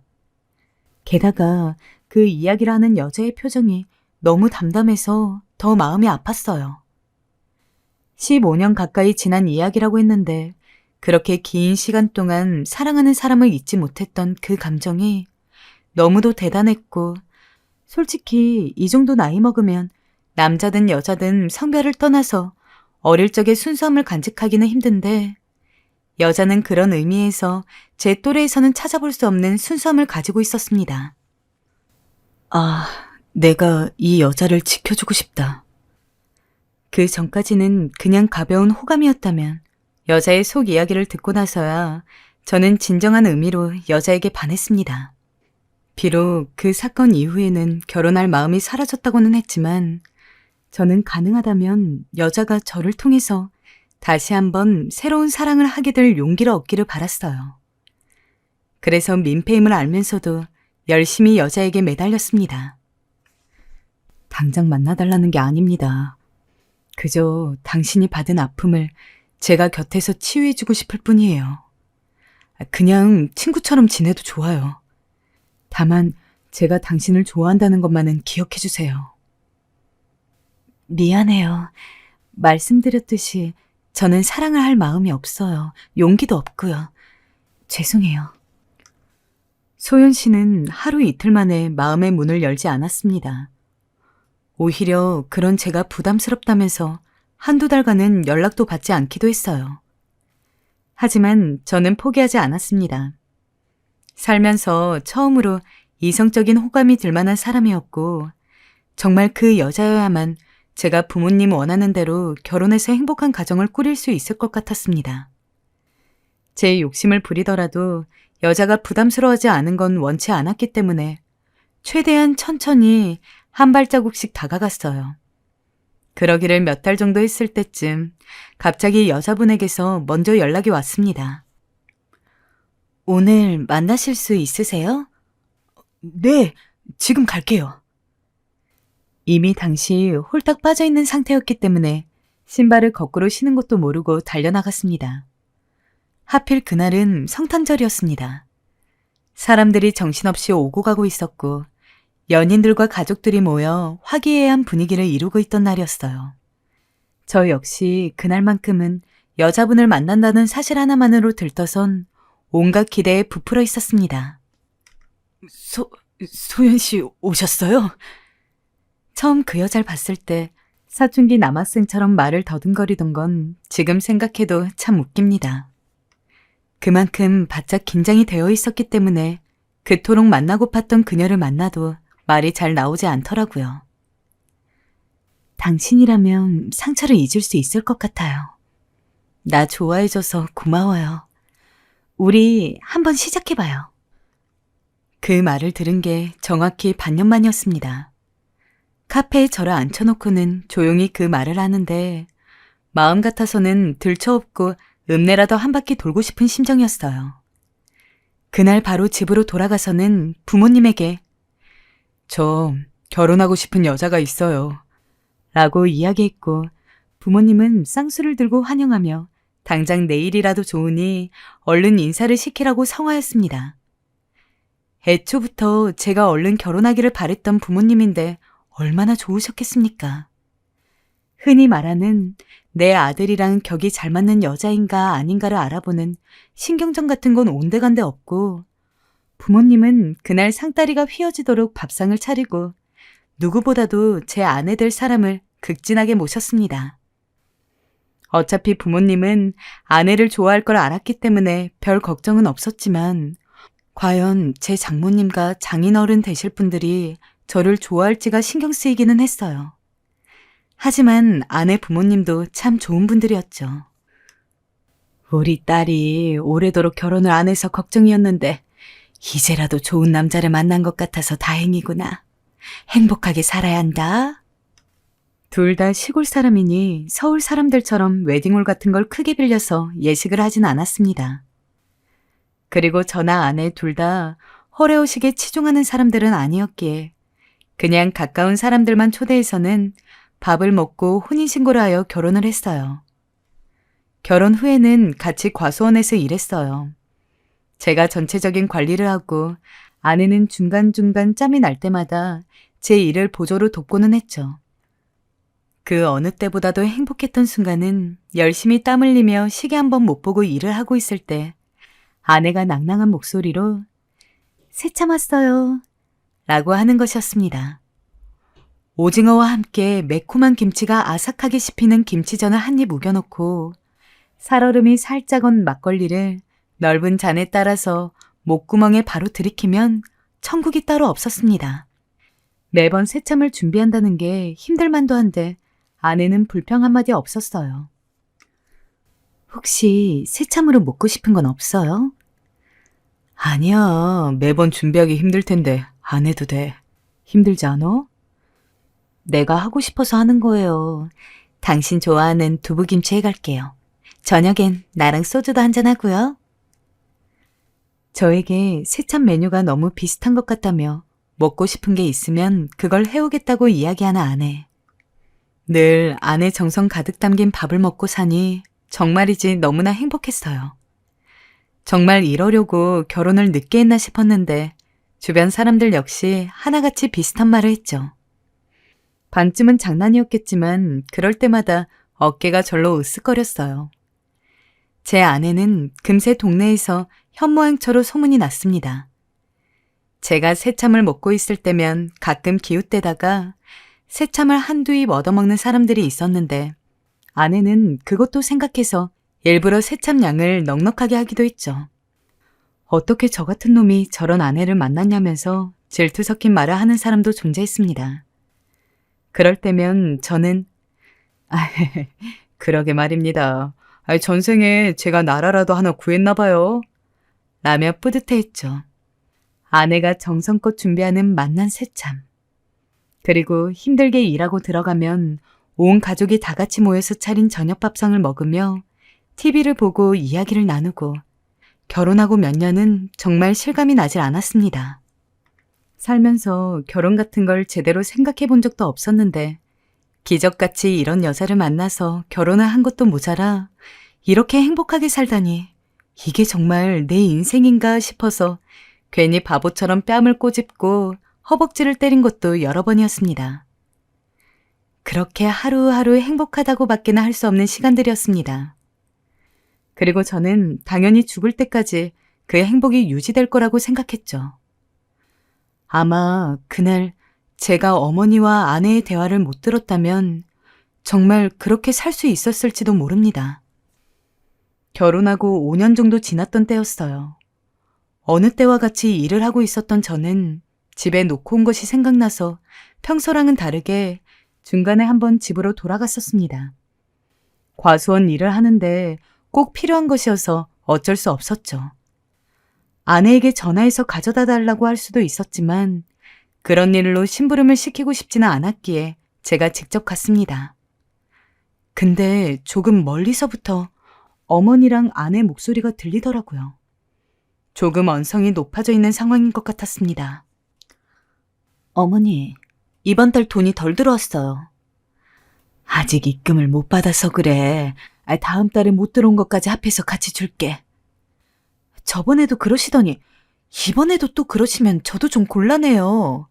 [SPEAKER 1] 게다가 그 이야기를 하는 여자의 표정이 너무 담담해서 더 마음이 아팠어요. 15년 가까이 지난 이야기라고 했는데 그렇게 긴 시간 동안 사랑하는 사람을 잊지 못했던 그 감정이 너무도 대단했고, 솔직히 이 정도 나이 먹으면 남자든 여자든 성별을 떠나서 어릴 적의 순수함을 간직하기는 힘든데 여자는 그런 의미에서 제 또래에서는 찾아볼 수 없는 순수함을 가지고 있었습니다. 아, 내가 이 여자를 지켜주고 싶다. 그 전까지는 그냥 가벼운 호감이었다면 여자의 속 이야기를 듣고 나서야 저는 진정한 의미로 여자에게 반했습니다. 비록 그 사건 이후에는 결혼할 마음이 사라졌다고는 했지만 저는 가능하다면 여자가 저를 통해서 다시 한번 새로운 사랑을 하게 될 용기를 얻기를 바랐어요. 그래서 민폐임을 알면서도 열심히 여자에게 매달렸습니다. 당장 만나달라는 게 아닙니다. 그저 당신이 받은 아픔을 제가 곁에서 치유해주고 싶을 뿐이에요. 그냥 친구처럼 지내도 좋아요. 다만 제가 당신을 좋아한다는 것만은 기억해주세요. 미안해요. 말씀드렸듯이 저는 사랑을 할 마음이 없어요. 용기도 없고요. 죄송해요. 소연 씨는 하루 이틀 만에 마음의 문을 열지 않았습니다. 오히려 그런 제가 부담스럽다면서 한두 달간은 연락도 받지 않기도 했어요. 하지만 저는 포기하지 않았습니다. 살면서 처음으로 이성적인 호감이 들 만한 사람이었고 정말 그 여자여야만 제가 부모님 원하는 대로 결혼해서 행복한 가정을 꾸릴 수 있을 것 같았습니다. 제 욕심을 부리더라도 여자가 부담스러워하지 않은 건 원치 않았기 때문에 최대한 천천히 한 발자국씩 다가갔어요. 그러기를 몇 달 정도 했을 때쯤 갑자기 여자분에게서 먼저 연락이 왔습니다. 오늘 만나실 수 있으세요? 네, 지금 갈게요. 이미 당시 홀딱 빠져있는 상태였기 때문에 신발을 거꾸로 신은 것도 모르고 달려나갔습니다. 하필 그날은 성탄절이었습니다. 사람들이 정신없이 오고 가고 있었고 연인들과 가족들이 모여 화기애애한 분위기를 이루고 있던 날이었어요. 저 역시 그날만큼은 여자분을 만난다는 사실 하나만으로 들떠선 온갖 기대에 부풀어 있었습니다. 소연 씨 오셨어요? 처음 그 여자를 봤을 때 사춘기 남학생처럼 말을 더듬거리던 건 지금 생각해도 참 웃깁니다. 그만큼 바짝 긴장이 되어 있었기 때문에 그토록 만나고팠던 그녀를 만나도 말이 잘 나오지 않더라고요. 당신이라면 상처를 잊을 수 있을 것 같아요. 나 좋아해줘서 고마워요. 우리 한번 시작해봐요. 그 말을 들은 게 정확히 반년 만이었습니다. 카페에 저를 앉혀놓고는 조용히 그 말을 하는데 마음 같아서는 들쳐업고 읍내라도 한 바퀴 돌고 싶은 심정이었어요. 그날 바로 집으로 돌아가서는 부모님에게 저 결혼하고 싶은 여자가 있어요 라고 이야기했고 부모님은 쌍수를 들고 환영하며 당장 내일이라도 좋으니 얼른 인사를 시키라고 성화했습니다. 애초부터 제가 얼른 결혼하기를 바랬던 부모님인데 얼마나 좋으셨겠습니까? 흔히 말하는 내 아들이랑 격이 잘 맞는 여자인가 아닌가를 알아보는 신경전 같은 건 온데간데 없고, 부모님은 그날 상다리가 휘어지도록 밥상을 차리고 누구보다도 제 아내 될 사람을 극진하게 모셨습니다. 어차피 부모님은 아내를 좋아할 걸 알았기 때문에 별 걱정은 없었지만, 과연 제 장모님과 장인어른 되실 분들이 저를 좋아할지가 신경 쓰이기는 했어요. 하지만 아내 부모님도 참 좋은 분들이었죠. 우리 딸이 오래도록 결혼을 안 해서 걱정이었는데 이제라도 좋은 남자를 만난 것 같아서 다행이구나. 행복하게 살아야 한다. 둘 다 시골 사람이니 서울 사람들처럼 웨딩홀 같은 걸 크게 빌려서 예식을 하진 않았습니다. 그리고 저나 아내 둘 다 허례허식에 치중하는 사람들은 아니었기에 그냥 가까운 사람들만 초대해서는 밥을 먹고 혼인신고를 하여 결혼을 했어요. 결혼 후에는 같이 과수원에서 일했어요. 제가 전체적인 관리를 하고 아내는 중간중간 짬이 날 때마다 제 일을 보조로 돕고는 했죠. 그 어느 때보다도 행복했던 순간은 열심히 땀 흘리며 시계 한 번 못 보고 일을 하고 있을 때 아내가 낭낭한 목소리로 새참 왔어요 라고 하는 것이었습니다. 오징어와 함께 매콤한 김치가 아삭하게 씹히는 김치전을 한 입 우겨놓고 살얼음이 살짝 온 막걸리를 넓은 잔에 따라서 목구멍에 바로 들이키면 천국이 따로 없었습니다. 매번 새참을 준비한다는 게 힘들만도 한데 아내는 불평 한마디 없었어요. 혹시 새참으로 먹고 싶은 건 없어요? 아니야, 매번 준비하기 힘들 텐데 안 해도 돼. 힘들지 않아? 내가 하고 싶어서 하는 거예요. 당신 좋아하는 두부김치 해갈게요. 저녁엔 나랑 소주도 한잔 하고요. 저에게 새참 메뉴가 너무 비슷한 것 같다며 먹고 싶은 게 있으면 그걸 해오겠다고 이야기하는 아내. 늘 아내 정성 가득 담긴 밥을 먹고 사니 정말이지 너무나 행복했어요. 정말 이러려고 결혼을 늦게 했나 싶었는데 주변 사람들 역시 하나같이 비슷한 말을 했죠. 반쯤은 장난이었겠지만 그럴 때마다 어깨가 절로 으쓱거렸어요. 제 아내는 금세 동네에서 현모양처로 소문이 났습니다. 제가 새참을 먹고 있을 때면 가끔 기웃대다가 새참을 한두 입 얻어먹는 사람들이 있었는데 아내는 그것도 생각해서 일부러 새참 양을 넉넉하게 하기도 했죠. 어떻게 저 같은 놈이 저런 아내를 만났냐면서 질투 섞인 말을 하는 사람도 존재했습니다. 그럴 때면 저는 그러게 말입니다. 전생에 제가 나라라도 하나 구했나 봐요. 라며 뿌듯해했죠. 아내가 정성껏 준비하는 맛난 새참. 그리고 힘들게 일하고 들어가면 온 가족이 다 같이 모여서 차린 저녁밥상을 먹으며 TV를 보고 이야기를 나누고 결혼하고 몇 년은 정말 실감이 나질 않았습니다. 살면서 결혼 같은 걸 제대로 생각해 본 적도 없었는데 기적같이 이런 여자를 만나서 결혼을 한 것도 모자라 이렇게 행복하게 살다니 이게 정말 내 인생인가 싶어서 괜히 바보처럼 뺨을 꼬집고 허벅지를 때린 것도 여러 번이었습니다. 그렇게 하루하루 행복하다고 밖에는 할 수 없는 시간들이었습니다. 그리고 저는 당연히 죽을 때까지 그 행복이 유지될 거라고 생각했죠. 아마 그날 제가 어머니와 아내의 대화를 못 들었다면 정말 그렇게 살 수 있었을지도 모릅니다. 결혼하고 5년 정도 지났던 때였어요. 어느 때와 같이 일을 하고 있었던 저는 집에 놓고 온 것이 생각나서 평소랑은 다르게 중간에 한번 집으로 돌아갔었습니다. 과수원 일을 하는데 꼭 필요한 것이어서 어쩔 수 없었죠. 아내에게 전화해서 가져다 달라고 할 수도 있었지만 그런 일로 심부름을 시키고 싶지는 않았기에 제가 직접 갔습니다. 근데 조금 멀리서부터 어머니랑 아내 목소리가 들리더라고요. 조금 언성이 높아져 있는 상황인 것 같았습니다. 어머니, 이번 달 돈이 덜 들어왔어요. 아직 입금을 못 받아서 그래. 다음 달에 못 들어온 것까지 합해서 같이 줄게. 저번에도 그러시더니 이번에도 또 그러시면 저도 좀 곤란해요.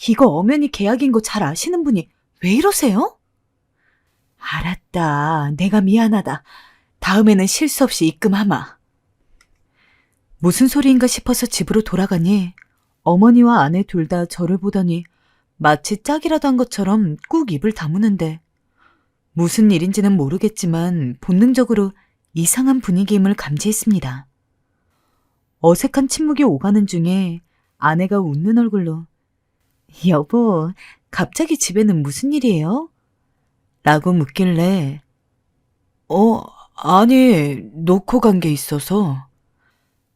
[SPEAKER 1] 이거 엄연히 계약인 거 잘 아시는 분이 왜 이러세요? 알았다. 내가 미안하다. 다음에는 실수 없이 입금하마. 무슨 소리인가 싶어서 집으로 돌아가니 어머니와 아내 둘 다 저를 보더니 마치 짝이라도 한 것처럼 꾹 입을 다무는데 무슨 일인지는 모르겠지만 본능적으로 이상한 분위기임을 감지했습니다. 어색한 침묵이 오가는 중에 아내가 웃는 얼굴로 여보, 갑자기 집에는 무슨 일이에요? 라고 묻길래 아니, 놓고 간 게 있어서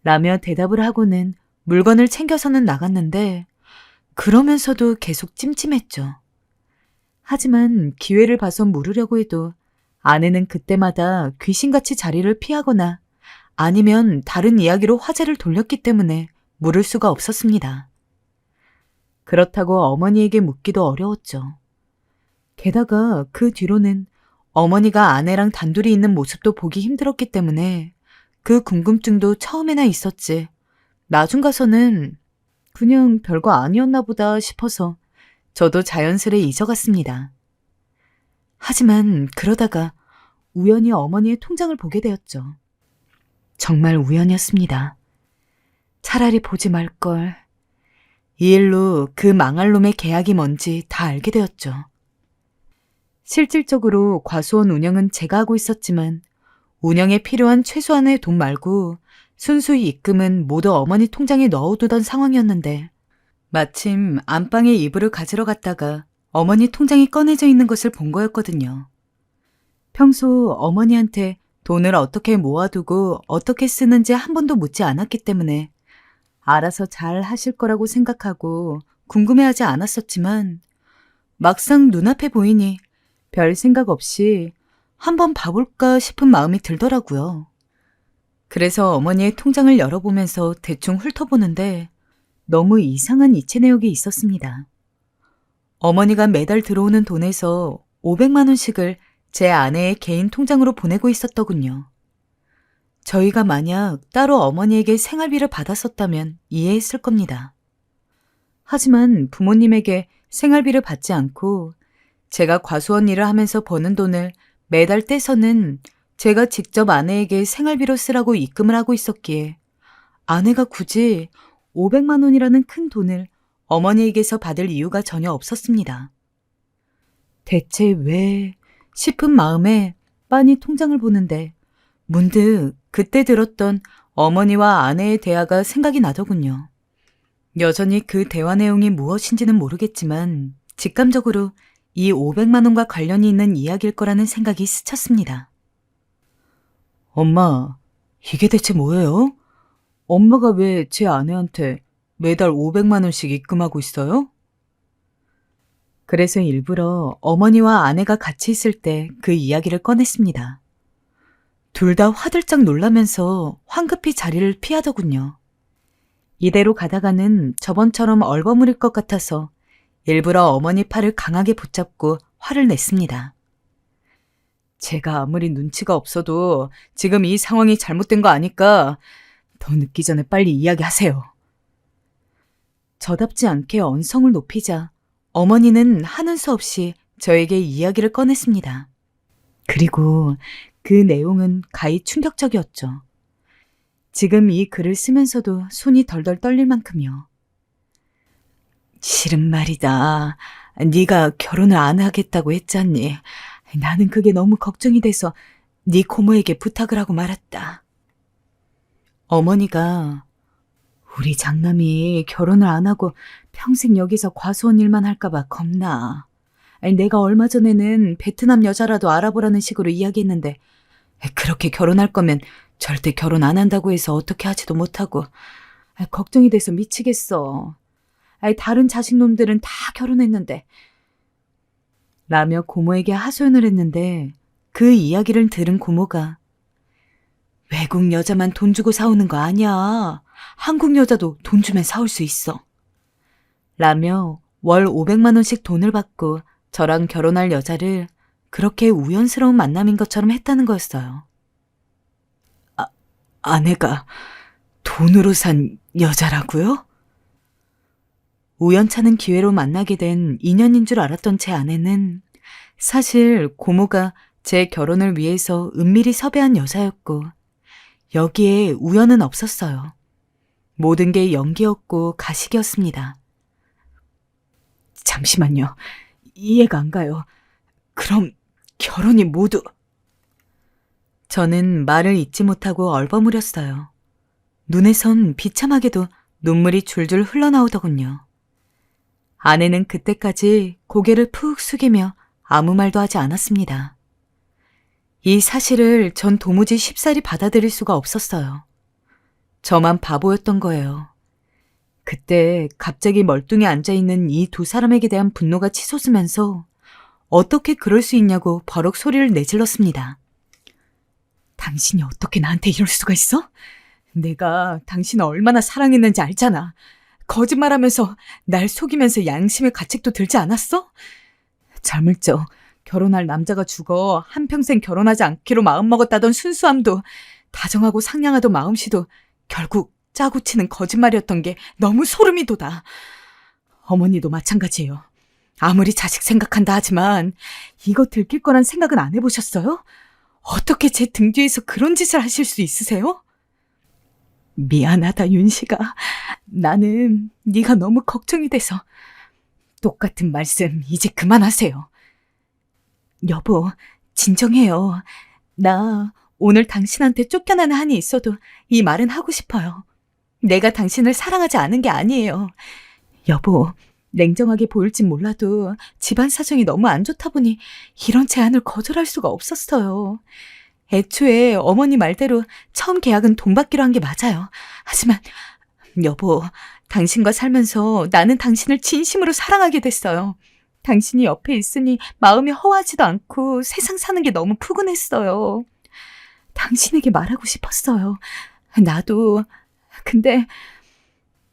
[SPEAKER 1] 라며 대답을 하고는 물건을 챙겨서는 나갔는데 그러면서도 계속 찜찜했죠. 하지만 기회를 봐서 물으려고 해도 아내는 그때마다 귀신같이 자리를 피하거나 아니면 다른 이야기로 화제를 돌렸기 때문에 물을 수가 없었습니다. 그렇다고 어머니에게 묻기도 어려웠죠. 게다가 그 뒤로는 어머니가 아내랑 단둘이 있는 모습도 보기 힘들었기 때문에 그 궁금증도 처음에나 있었지. 나중 가서는 그냥 별거 아니었나 보다 싶어서 저도 자연스레 잊어갔습니다. 하지만 그러다가 우연히 어머니의 통장을 보게 되었죠. 정말 우연이었습니다. 차라리 보지 말걸. 이 일로 그 망할 놈의 계약이 뭔지 다 알게 되었죠. 실질적으로 과수원 운영은 제가 하고 있었지만 운영에 필요한 최소한의 돈 말고 순수히 입금은 모두 어머니 통장에 넣어두던 상황이었는데 마침 안방에 이불을 가지러 갔다가 어머니 통장이 꺼내져 있는 것을 본 거였거든요. 평소 어머니한테 돈을 어떻게 모아두고 어떻게 쓰는지 한 번도 묻지 않았기 때문에 알아서 잘 하실 거라고 생각하고 궁금해하지 않았었지만 막상 눈앞에 보이니 별 생각 없이 한번 봐볼까 싶은 마음이 들더라고요. 그래서 어머니의 통장을 열어보면서 대충 훑어보는데 너무 이상한 이체 내역이 있었습니다. 어머니가 매달 들어오는 돈에서 500만 원씩을 제 아내의 개인 통장으로 보내고 있었더군요. 저희가 만약 따로 어머니에게 생활비를 받았었다면 이해했을 겁니다. 하지만 부모님에게 생활비를 받지 않고 제가 과수원 일을 하면서 버는 돈을 매달 떼서는 제가 직접 아내에게 생활비로 쓰라고 입금을 하고 있었기에 아내가 굳이 500만 원이라는 큰 돈을 어머니에게서 받을 이유가 전혀 없었습니다. 대체 왜 싶은 마음에 빤히 통장을 보는데 문득 그때 들었던 어머니와 아내의 대화가 생각이 나더군요. 여전히 그 대화 내용이 무엇인지는 모르겠지만 직감적으로 이 500만 원과 관련이 있는 이야기일 거라는 생각이 스쳤습니다. 엄마, 이게 대체 뭐예요? 엄마가 왜 제 아내한테 매달 500만 원씩 입금하고 있어요? 그래서 일부러 어머니와 아내가 같이 있을 때 그 이야기를 꺼냈습니다. 둘 다 화들짝 놀라면서 황급히 자리를 피하더군요. 이대로 가다가는 저번처럼 얼버무릴 것 같아서 일부러 어머니 팔을 강하게 붙잡고 화를 냈습니다. 제가 아무리 눈치가 없어도 지금 이 상황이 잘못된 거 아니까 더 늦기 전에 빨리 이야기하세요. 저답지 않게 언성을 높이자 어머니는 하는 수 없이 저에게 이야기를 꺼냈습니다. 그리고 그 내용은 가히 충격적이었죠. 지금 이 글을 쓰면서도 손이 덜덜 떨릴 만큼요. 실은 말이다. 네가 결혼을 안 하겠다고 했잖니. 나는 그게 너무 걱정이 돼서 네 고모에게 부탁을 하고 말았다. 어머니가 우리 장남이 결혼을 안 하고 평생 여기서 과수원 일만 할까봐 겁나. 내가 얼마 전에는 베트남 여자라도 알아보라는 식으로 이야기했는데 그렇게 결혼할 거면 절대 결혼 안 한다고 해서 어떻게 하지도 못하고 걱정이 돼서 미치겠어. 다른 자식놈들은 다 결혼했는데 라며 고모에게 하소연을 했는데 그 이야기를 들은 고모가 외국 여자만 돈 주고 사오는 거 아니야. 한국 여자도 돈 주면 사올 수 있어. 라며 월 500만 원씩 돈을 받고 저랑 결혼할 여자를 그렇게 우연스러운 만남인 것처럼 했다는 거였어요. 아내가 돈으로 산 여자라고요? 우연찮은 기회로 만나게 된 인연인 줄 알았던 제 아내는 사실 고모가 제 결혼을 위해서 은밀히 섭외한 여자였고 여기에 우연은 없었어요. 모든 게 연기였고 가식이었습니다. 잠시만요. 이해가 안 가요. 그럼 결혼이 모두... 저는 말을 잇지 못하고 얼버무렸어요. 눈에선 비참하게도 눈물이 줄줄 흘러나오더군요. 아내는 그때까지 고개를 푹 숙이며 아무 말도 하지 않았습니다. 이 사실을 전 도무지 쉽사리 받아들일 수가 없었어요. 저만 바보였던 거예요. 그때 갑자기 멀뚱히 앉아있는 이 두 사람에게 대한 분노가 치솟으면서 어떻게 그럴 수 있냐고 버럭 소리를 내질렀습니다. 당신이 어떻게 나한테 이럴 수가 있어? 내가 당신을 얼마나 사랑했는지 알잖아. 거짓말하면서 날 속이면서 양심의 가책도 들지 않았어? 잠을 져. 결혼할 남자가 죽어 한평생 결혼하지 않기로 마음먹었다던 순수함도 다정하고 상냥하던 마음씨도 결국 짜고 치는 거짓말이었던 게 너무 소름이 돋아. 어머니도 마찬가지예요. 아무리 자식 생각한다 하지만 이거 들킬 거란 생각은 안 해보셨어요? 어떻게 제 등 뒤에서 그런 짓을 하실 수 있으세요? 미안하다 윤씨가. 나는 네가 너무 걱정이 돼서. 똑같은 말씀 이제 그만하세요. 여보, 진정해요. 나 오늘 당신한테 쫓겨나는 한이 있어도 이 말은 하고 싶어요. 내가 당신을 사랑하지 않은 게 아니에요. 여보, 냉정하게 보일진 몰라도 집안 사정이 너무 안 좋다 보니 이런 제안을 거절할 수가 없었어요. 애초에 어머니 말대로 처음 계약은 돈 받기로 한 게 맞아요. 하지만 여보, 당신과 살면서 나는 당신을 진심으로 사랑하게 됐어요. 당신이 옆에 있으니 마음이 허하지도 않고 세상 사는 게 너무 푸근했어요. 당신에게 말하고 싶었어요. 나도. 근데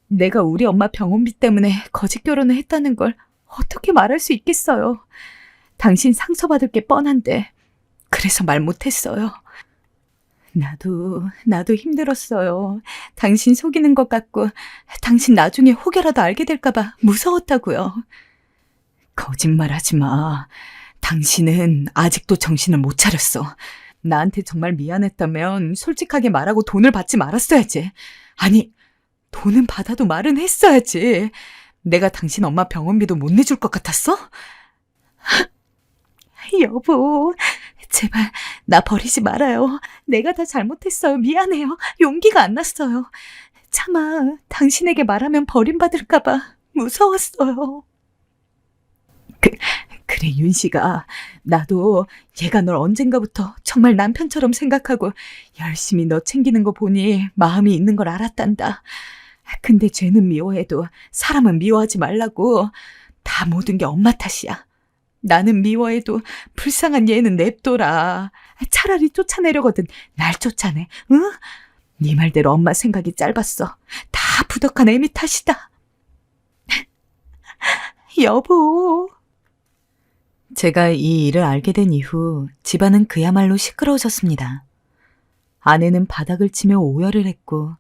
[SPEAKER 1] 내가 우리 엄마 병원비 때문에 거짓 결혼을 했다는 걸 어떻게 말할 수 있겠어요. 당신 상처받을 게 뻔한데 그래서 말 못했어요. 나도 힘들었어요. 당신 속이는 것 같고 당신 나중에 혹여라도 알게 될까 봐 무서웠다고요. 거짓말하지 마. 당신은 아직도 정신을 못 차렸어. 나한테 정말 미안했다면 솔직하게 말하고 돈을 받지 말았어야지. 아니, 돈은 받아도 말은 했어야지. 내가 당신 엄마 병원비도 못 내줄 것 같았어? 여보, 제발 나 버리지 말아요. 내가 다 잘못했어요. 미안해요. 용기가 안 났어요. 차마 당신에게 말하면 버림받을까 봐 무서웠어요. 그래 윤씨가, 나도 얘가 널 언젠가부터 정말 남편처럼 생각하고 열심히 너 챙기는 거 보니 마음이 있는 걸 알았단다. 근데 죄는 미워해도 사람은 미워하지 말라고. 다 모든 게 엄마 탓이야. 나는 미워해도 불쌍한 얘는 냅둬라. 차라리 쫓아내려거든 날 쫓아내. 응? 네 말대로 엄마 생각이 짧았어. 다 부덕한 애미 탓이다. 여보. 제가 이 일을 알게 된 이후 집안은 그야말로 시끄러워졌습니다. 아내는 바닥을 치며 오열을 했고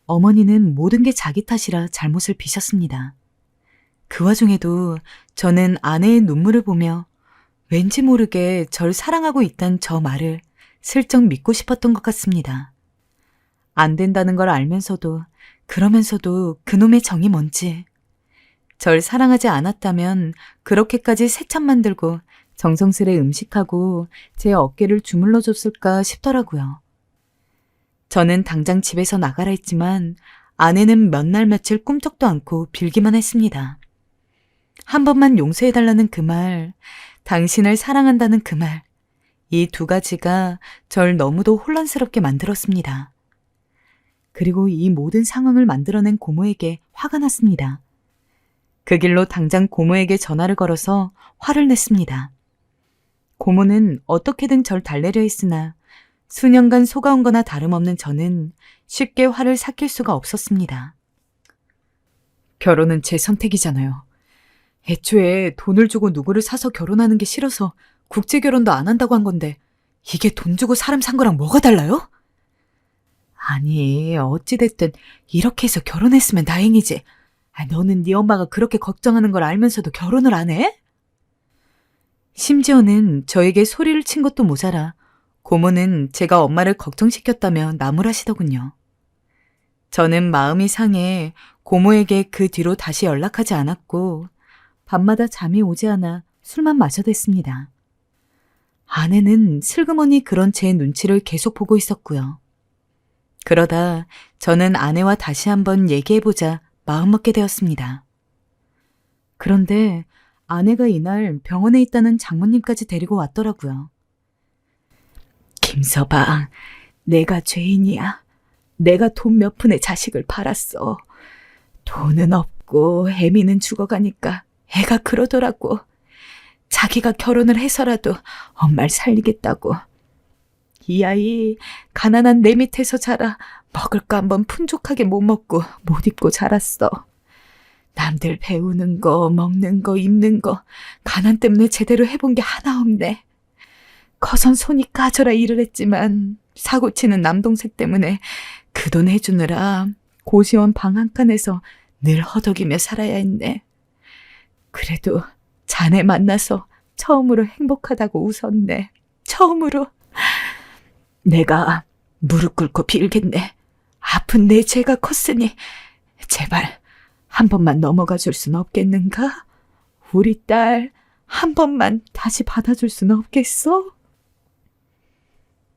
[SPEAKER 1] 어머니는 모든 게 자기 탓이라 잘못을 비셨습니다. 그 와중에도 저는 아내의 눈물을 보며 왠지 모르게 절 사랑하고 있다는 저 말을 슬쩍 믿고 싶었던 것 같습니다. 안 된다는 걸 알면서도 그러면서도 그놈의 정이 뭔지, 절 사랑하지 않았다면 그렇게까지 새참 만들고 정성스레 음식하고 제 어깨를 주물러 줬을까 싶더라고요. 저는 당장 집에서 나가라 했지만 아내는 몇 날 며칠 꿈쩍도 않고 빌기만 했습니다. 한 번만 용서해달라는 그 말, 당신을 사랑한다는 그 말, 이 두 가지가 절 너무도 혼란스럽게 만들었습니다. 그리고 이 모든 상황을 만들어낸 고모에게 화가 났습니다. 그 길로 당장 고모에게 전화를 걸어서 화를 냈습니다. 고모는 어떻게든 절 달래려 했으나 수년간 속아온 거나 다름없는 저는 쉽게 화를 삭힐 수가 없었습니다. 결혼은 제 선택이잖아요. 애초에 돈을 주고 누구를 사서 결혼하는 게 싫어서 국제결혼도 안 한다고 한 건데 이게 돈 주고 사람 산 거랑 뭐가 달라요? 아니, 어찌됐든 이렇게 해서 결혼했으면 다행이지. 너는 네 엄마가 그렇게 걱정하는 걸 알면서도 결혼을 안 해? 심지어는 저에게 소리를 친 것도 모자라 고모는 제가 엄마를 걱정시켰다며 나무라시더군요. 저는 마음이 상해 고모에게 그 뒤로 다시 연락하지 않았고 밤마다 잠이 오지 않아 술만 마셔댔습니다. 아내는 슬그머니 그런 제 눈치를 계속 보고 있었고요. 그러다 저는 아내와 다시 한번 얘기해보자 마음먹게 되었습니다. 그런데 아내가 이날 병원에 있다는 장모님까지 데리고 왔더라고요. 김서방, 내가 죄인이야. 내가 돈 몇 푼에 자식을 팔았어. 돈은 없고 애미는 죽어가니까 애가 그러더라고. 자기가 결혼을 해서라도 엄마를 살리겠다고. 이 아이 가난한 내 밑에서 자라 먹을 거 한번 풍족하게 못 먹고 못 입고 자랐어. 남들 배우는 거, 먹는 거, 입는 거 가난 때문에 제대로 해본 게 하나 없네. 커선 손이 까져라 일을 했지만 사고치는 남동생 때문에 그 돈 해주느라 고시원 방 한 칸에서 늘 허덕이며 살아야 했네. 그래도 자네 만나서 처음으로 행복하다고 웃었네. 처음으로. 내가 무릎 꿇고 빌겠네. 아픈 내 죄가 컸으니 제발 한 번만 넘어가 줄 순 없겠는가? 우리 딸 한 번만 다시 받아줄 순 없겠어?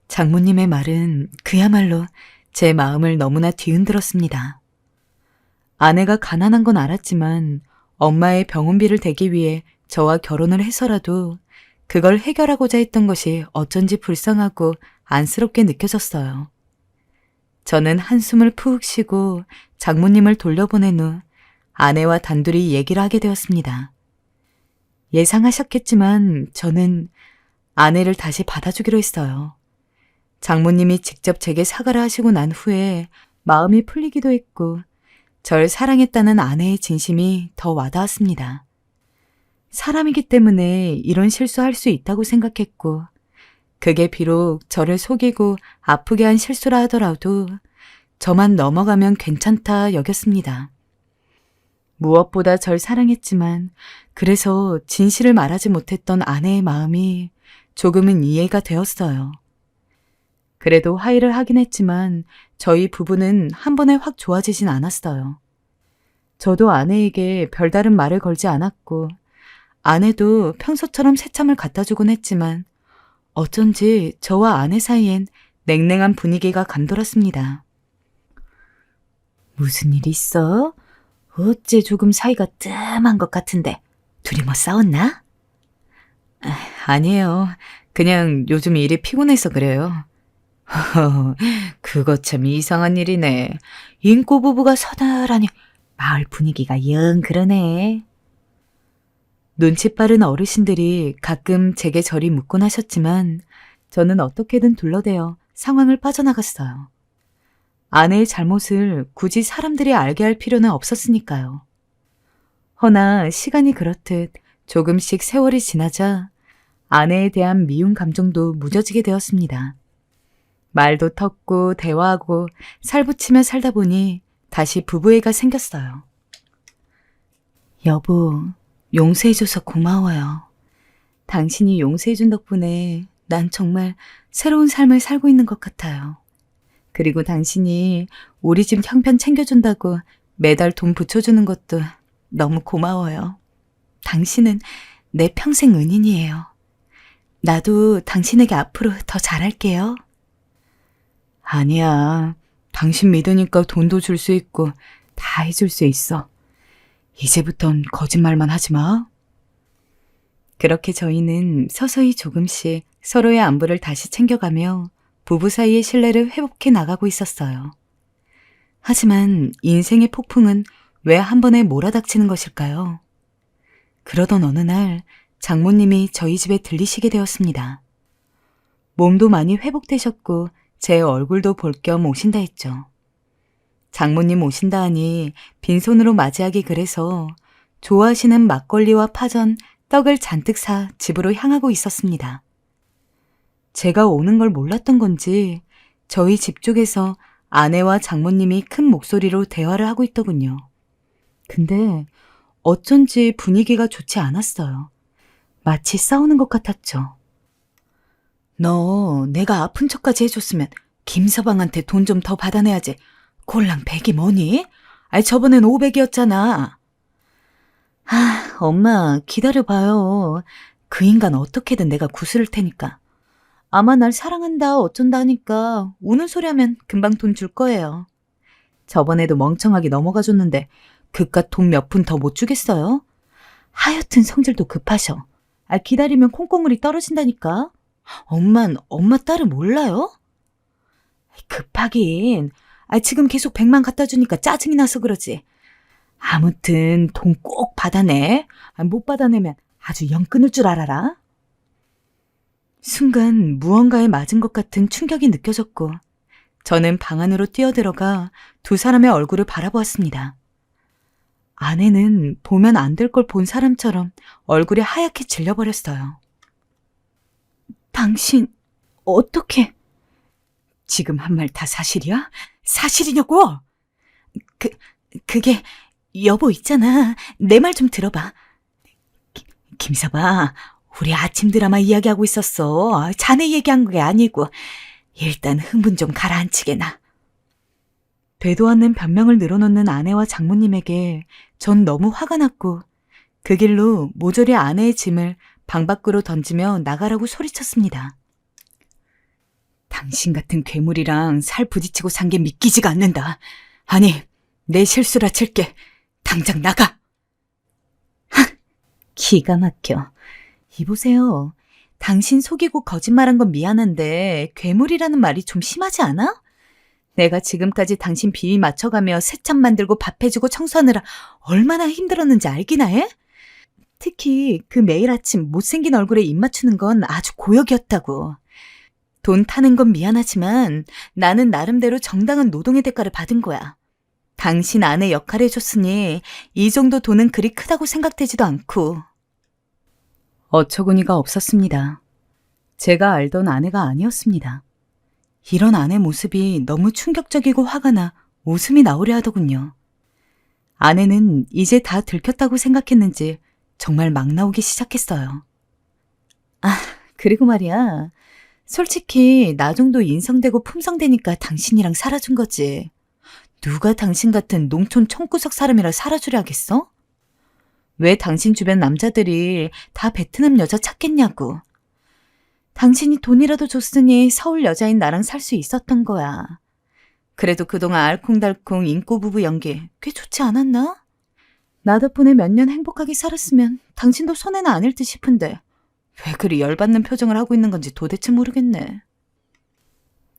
[SPEAKER 1] 장모님의 말은 그야말로 제 마음을 너무나 뒤흔들었습니다. 아내가 가난한 건 알았지만 엄마의 병원비를 대기 위해 저와 결혼을 해서라도 그걸 해결하고자 했던 것이 어쩐지 불쌍하고 안쓰럽게 느껴졌어요. 저는 한숨을 푹 쉬고 장모님을 돌려보낸 후 아내와 단둘이 얘기를 하게 되었습니다. 예상하셨겠지만 저는 아내를 다시 받아주기로 했어요. 장모님이 직접 제게 사과를 하시고 난 후에 마음이 풀리기도 했고 절 사랑했다는 아내의 진심이 더 와닿았습니다. 사람이기 때문에 이런 실수할 수 있다고 생각했고 그게 비록 저를 속이고 아프게 한 실수라 하더라도 저만 넘어가면 괜찮다 여겼습니다. 무엇보다 절 사랑했지만 그래서 진실을 말하지 못했던 아내의 마음이 조금은 이해가 되었어요. 그래도 화해를 하긴 했지만 저희 부부는 한 번에 확 좋아지진 않았어요. 저도 아내에게 별다른 말을 걸지 않았고 아내도 평소처럼 새참을 갖다 주곤 했지만 어쩐지 저와 아내 사이엔 냉랭한 분위기가 감돌았습니다. 무슨 일 있어? 어째 조금 사이가 뜸한 것 같은데 둘이 뭐 싸웠나? 아니에요. 그냥 요즘 일이 피곤해서 그래요. 그거 참 이상한 일이네. 인꼬 부부가 서늘하니 마을 분위기가 영 그러네. 눈치 빠른 어르신들이 가끔 제게 저리 묻곤 하셨지만 저는 어떻게든 둘러대어 상황을 빠져나갔어요. 아내의 잘못을 굳이 사람들이 알게 할 필요는 없었으니까요. 허나 시간이 그렇듯 조금씩 세월이 지나자 아내에 대한 미운 감정도 무뎌지게 되었습니다. 말도 텄고 대화하고 살붙이며 살다 보니 다시 부부애가 생겼어요. 여보, 용서해줘서 고마워요. 당신이 용서해준 덕분에 난 정말 새로운 삶을 살고 있는 것 같아요. 그리고 당신이 우리 집 형편 챙겨준다고 매달 돈 붙여주는 것도 너무 고마워요. 당신은 내 평생 은인이에요. 나도 당신에게 앞으로 더 잘할게요. 아니야. 당신 믿으니까 돈도 줄 수 있고 다 해줄 수 있어. 이제부턴 거짓말만 하지 마. 그렇게 저희는 서서히 조금씩 서로의 안부를 다시 챙겨가며 부부 사이의 신뢰를 회복해 나가고 있었어요. 하지만 인생의 폭풍은 왜 한 번에 몰아닥치는 것일까요? 그러던 어느 날 장모님이 저희 집에 들리시게 되었습니다. 몸도 많이 회복되셨고 제 얼굴도 볼 겸 오신다 했죠. 장모님 오신다 하니 빈손으로 맞이하기 그래서 좋아하시는 막걸리와 파전, 떡을 잔뜩 사 집으로 향하고 있었습니다. 제가 오는 걸 몰랐던 건지 저희 집 쪽에서 아내와 장모님이 큰 목소리로 대화를 하고 있더군요. 근데 어쩐지 분위기가 좋지 않았어요. 마치 싸우는 것 같았죠. 너 내가 아픈 척까지 해줬으면 김서방한테 돈 좀 더 받아내야지. 꼴랑 100이 뭐니? 아니 저번엔 500이었잖아. 엄마 기다려봐요. 그 인간 어떻게든 내가 구슬을 테니까. 아마 날 사랑한다 어쩐다 하니까 우는 소리 하면 금방 돈 줄 거예요. 저번에도 멍청하게 넘어가줬는데 그깟 돈 몇 푼 더 못 주겠어요? 하여튼 성질도 급하셔. 기다리면 콩고물이 떨어진다니까. 엄마 딸을 몰라요? 급하긴. 지금 계속 100만 갖다 주니까 짜증이 나서 그러지. 아무튼 돈 꼭 받아내. 못 받아내면 아주 영 끊을 줄 알아라. 순간 무언가에 맞은 것 같은 충격이 느껴졌고 저는 방 안으로 뛰어들어가 두 사람의 얼굴을 바라보았습니다. 아내는 보면 안 될 걸 본 사람처럼 얼굴이 하얗게 질려버렸어요. 당신 어떻게... 지금 한 말 다 사실이야? 사실이냐고? 그게 여보 있잖아. 내 말 좀 들어봐. 김서방, 우리 아침 드라마 이야기하고 있었어. 자네 얘기한 게 아니고. 일단 흥분 좀 가라앉히게 나. 되도 않는 변명을 늘어놓는 아내와 장모님에게 전 너무 화가 났고 그 길로 모조리 아내의 짐을 방 밖으로 던지며 나가라고 소리쳤습니다. 당신 같은 괴물이랑 살 부딪히고 산 게 믿기지가 않는다. 아니, 내 실수라 칠게. 당장 나가. 기가 막혀. 이보세요. 당신 속이고 거짓말한 건 미안한데 괴물이라는 말이 좀 심하지 않아? 내가 지금까지 당신 비위 맞춰가며 새참 만들고 밥 해주고 청소하느라 얼마나 힘들었는지 알기나 해? 특히 그 매일 아침 못생긴 얼굴에 입 맞추는 건 아주 고역이었다고. 돈 타는 건 미안하지만 나는 나름대로 정당한 노동의 대가를 받은 거야. 당신 아내 역할을 해줬으니 이 정도 돈은 그리 크다고 생각되지도 않고. 어처구니가 없었습니다. 제가 알던 아내가 아니었습니다. 이런 아내 모습이 너무 충격적이고 화가 나 웃음이 나오려 하더군요. 아내는 이제 다 들켰다고 생각했는지 정말 막 나오기 시작했어요. 그리고 말이야. 솔직히 나 정도 인성되고 품성되니까 당신이랑 살아준 거지. 누가 당신 같은 농촌 총구석 사람이라 살아주려 하겠어? 왜 당신 주변 남자들이 다 베트남 여자 찾겠냐고. 당신이 돈이라도 줬으니 서울 여자인 나랑 살 수 있었던 거야. 그래도 그동안 알콩달콩 인꼬부부 연기 꽤 좋지 않았나? 나 덕분에 몇 년 행복하게 살았으면 당신도 손해는 아닐 듯 싶은데 왜 그리 열받는 표정을 하고 있는 건지 도대체 모르겠네.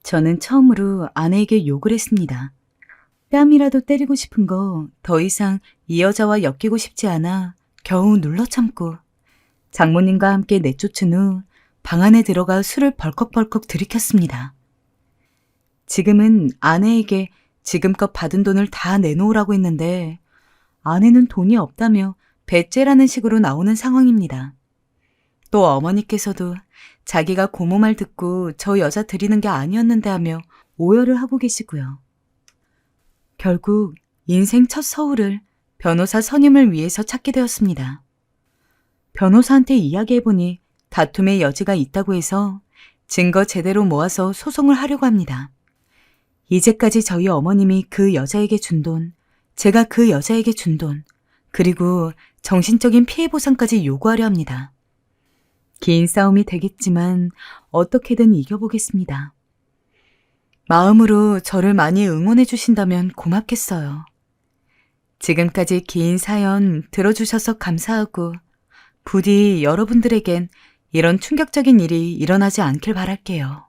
[SPEAKER 1] 저는 처음으로 아내에게 욕을 했습니다. 뺨이라도 때리고 싶은 거 더 이상 이 여자와 엮이고 싶지 않아 겨우 눌러 참고 장모님과 함께 내쫓은 후 방 안에 들어가 술을 벌컥벌컥 들이켰습니다. 지금은 아내에게 지금껏 받은 돈을 다 내놓으라고 했는데 아내는 돈이 없다며 배째라는 식으로 나오는 상황입니다. 또 어머니께서도 자기가 고모 말 듣고 저 여자 드리는 게 아니었는데 하며 오열을 하고 계시고요. 결국 인생 첫 서울을 변호사 선임을 위해서 찾게 되었습니다. 변호사한테 이야기해보니 다툼의 여지가 있다고 해서 증거 제대로 모아서 소송을 하려고 합니다. 이제까지 저희 어머님이 그 여자에게 준 돈, 제가 그 여자에게 준 돈, 그리고 정신적인 피해 보상까지 요구하려 합니다. 긴 싸움이 되겠지만 어떻게든 이겨보겠습니다. 마음으로 저를 많이 응원해 주신다면 고맙겠어요. 지금까지 긴 사연 들어주셔서 감사하고 부디 여러분들에겐 이런 충격적인 일이 일어나지 않길 바랄게요.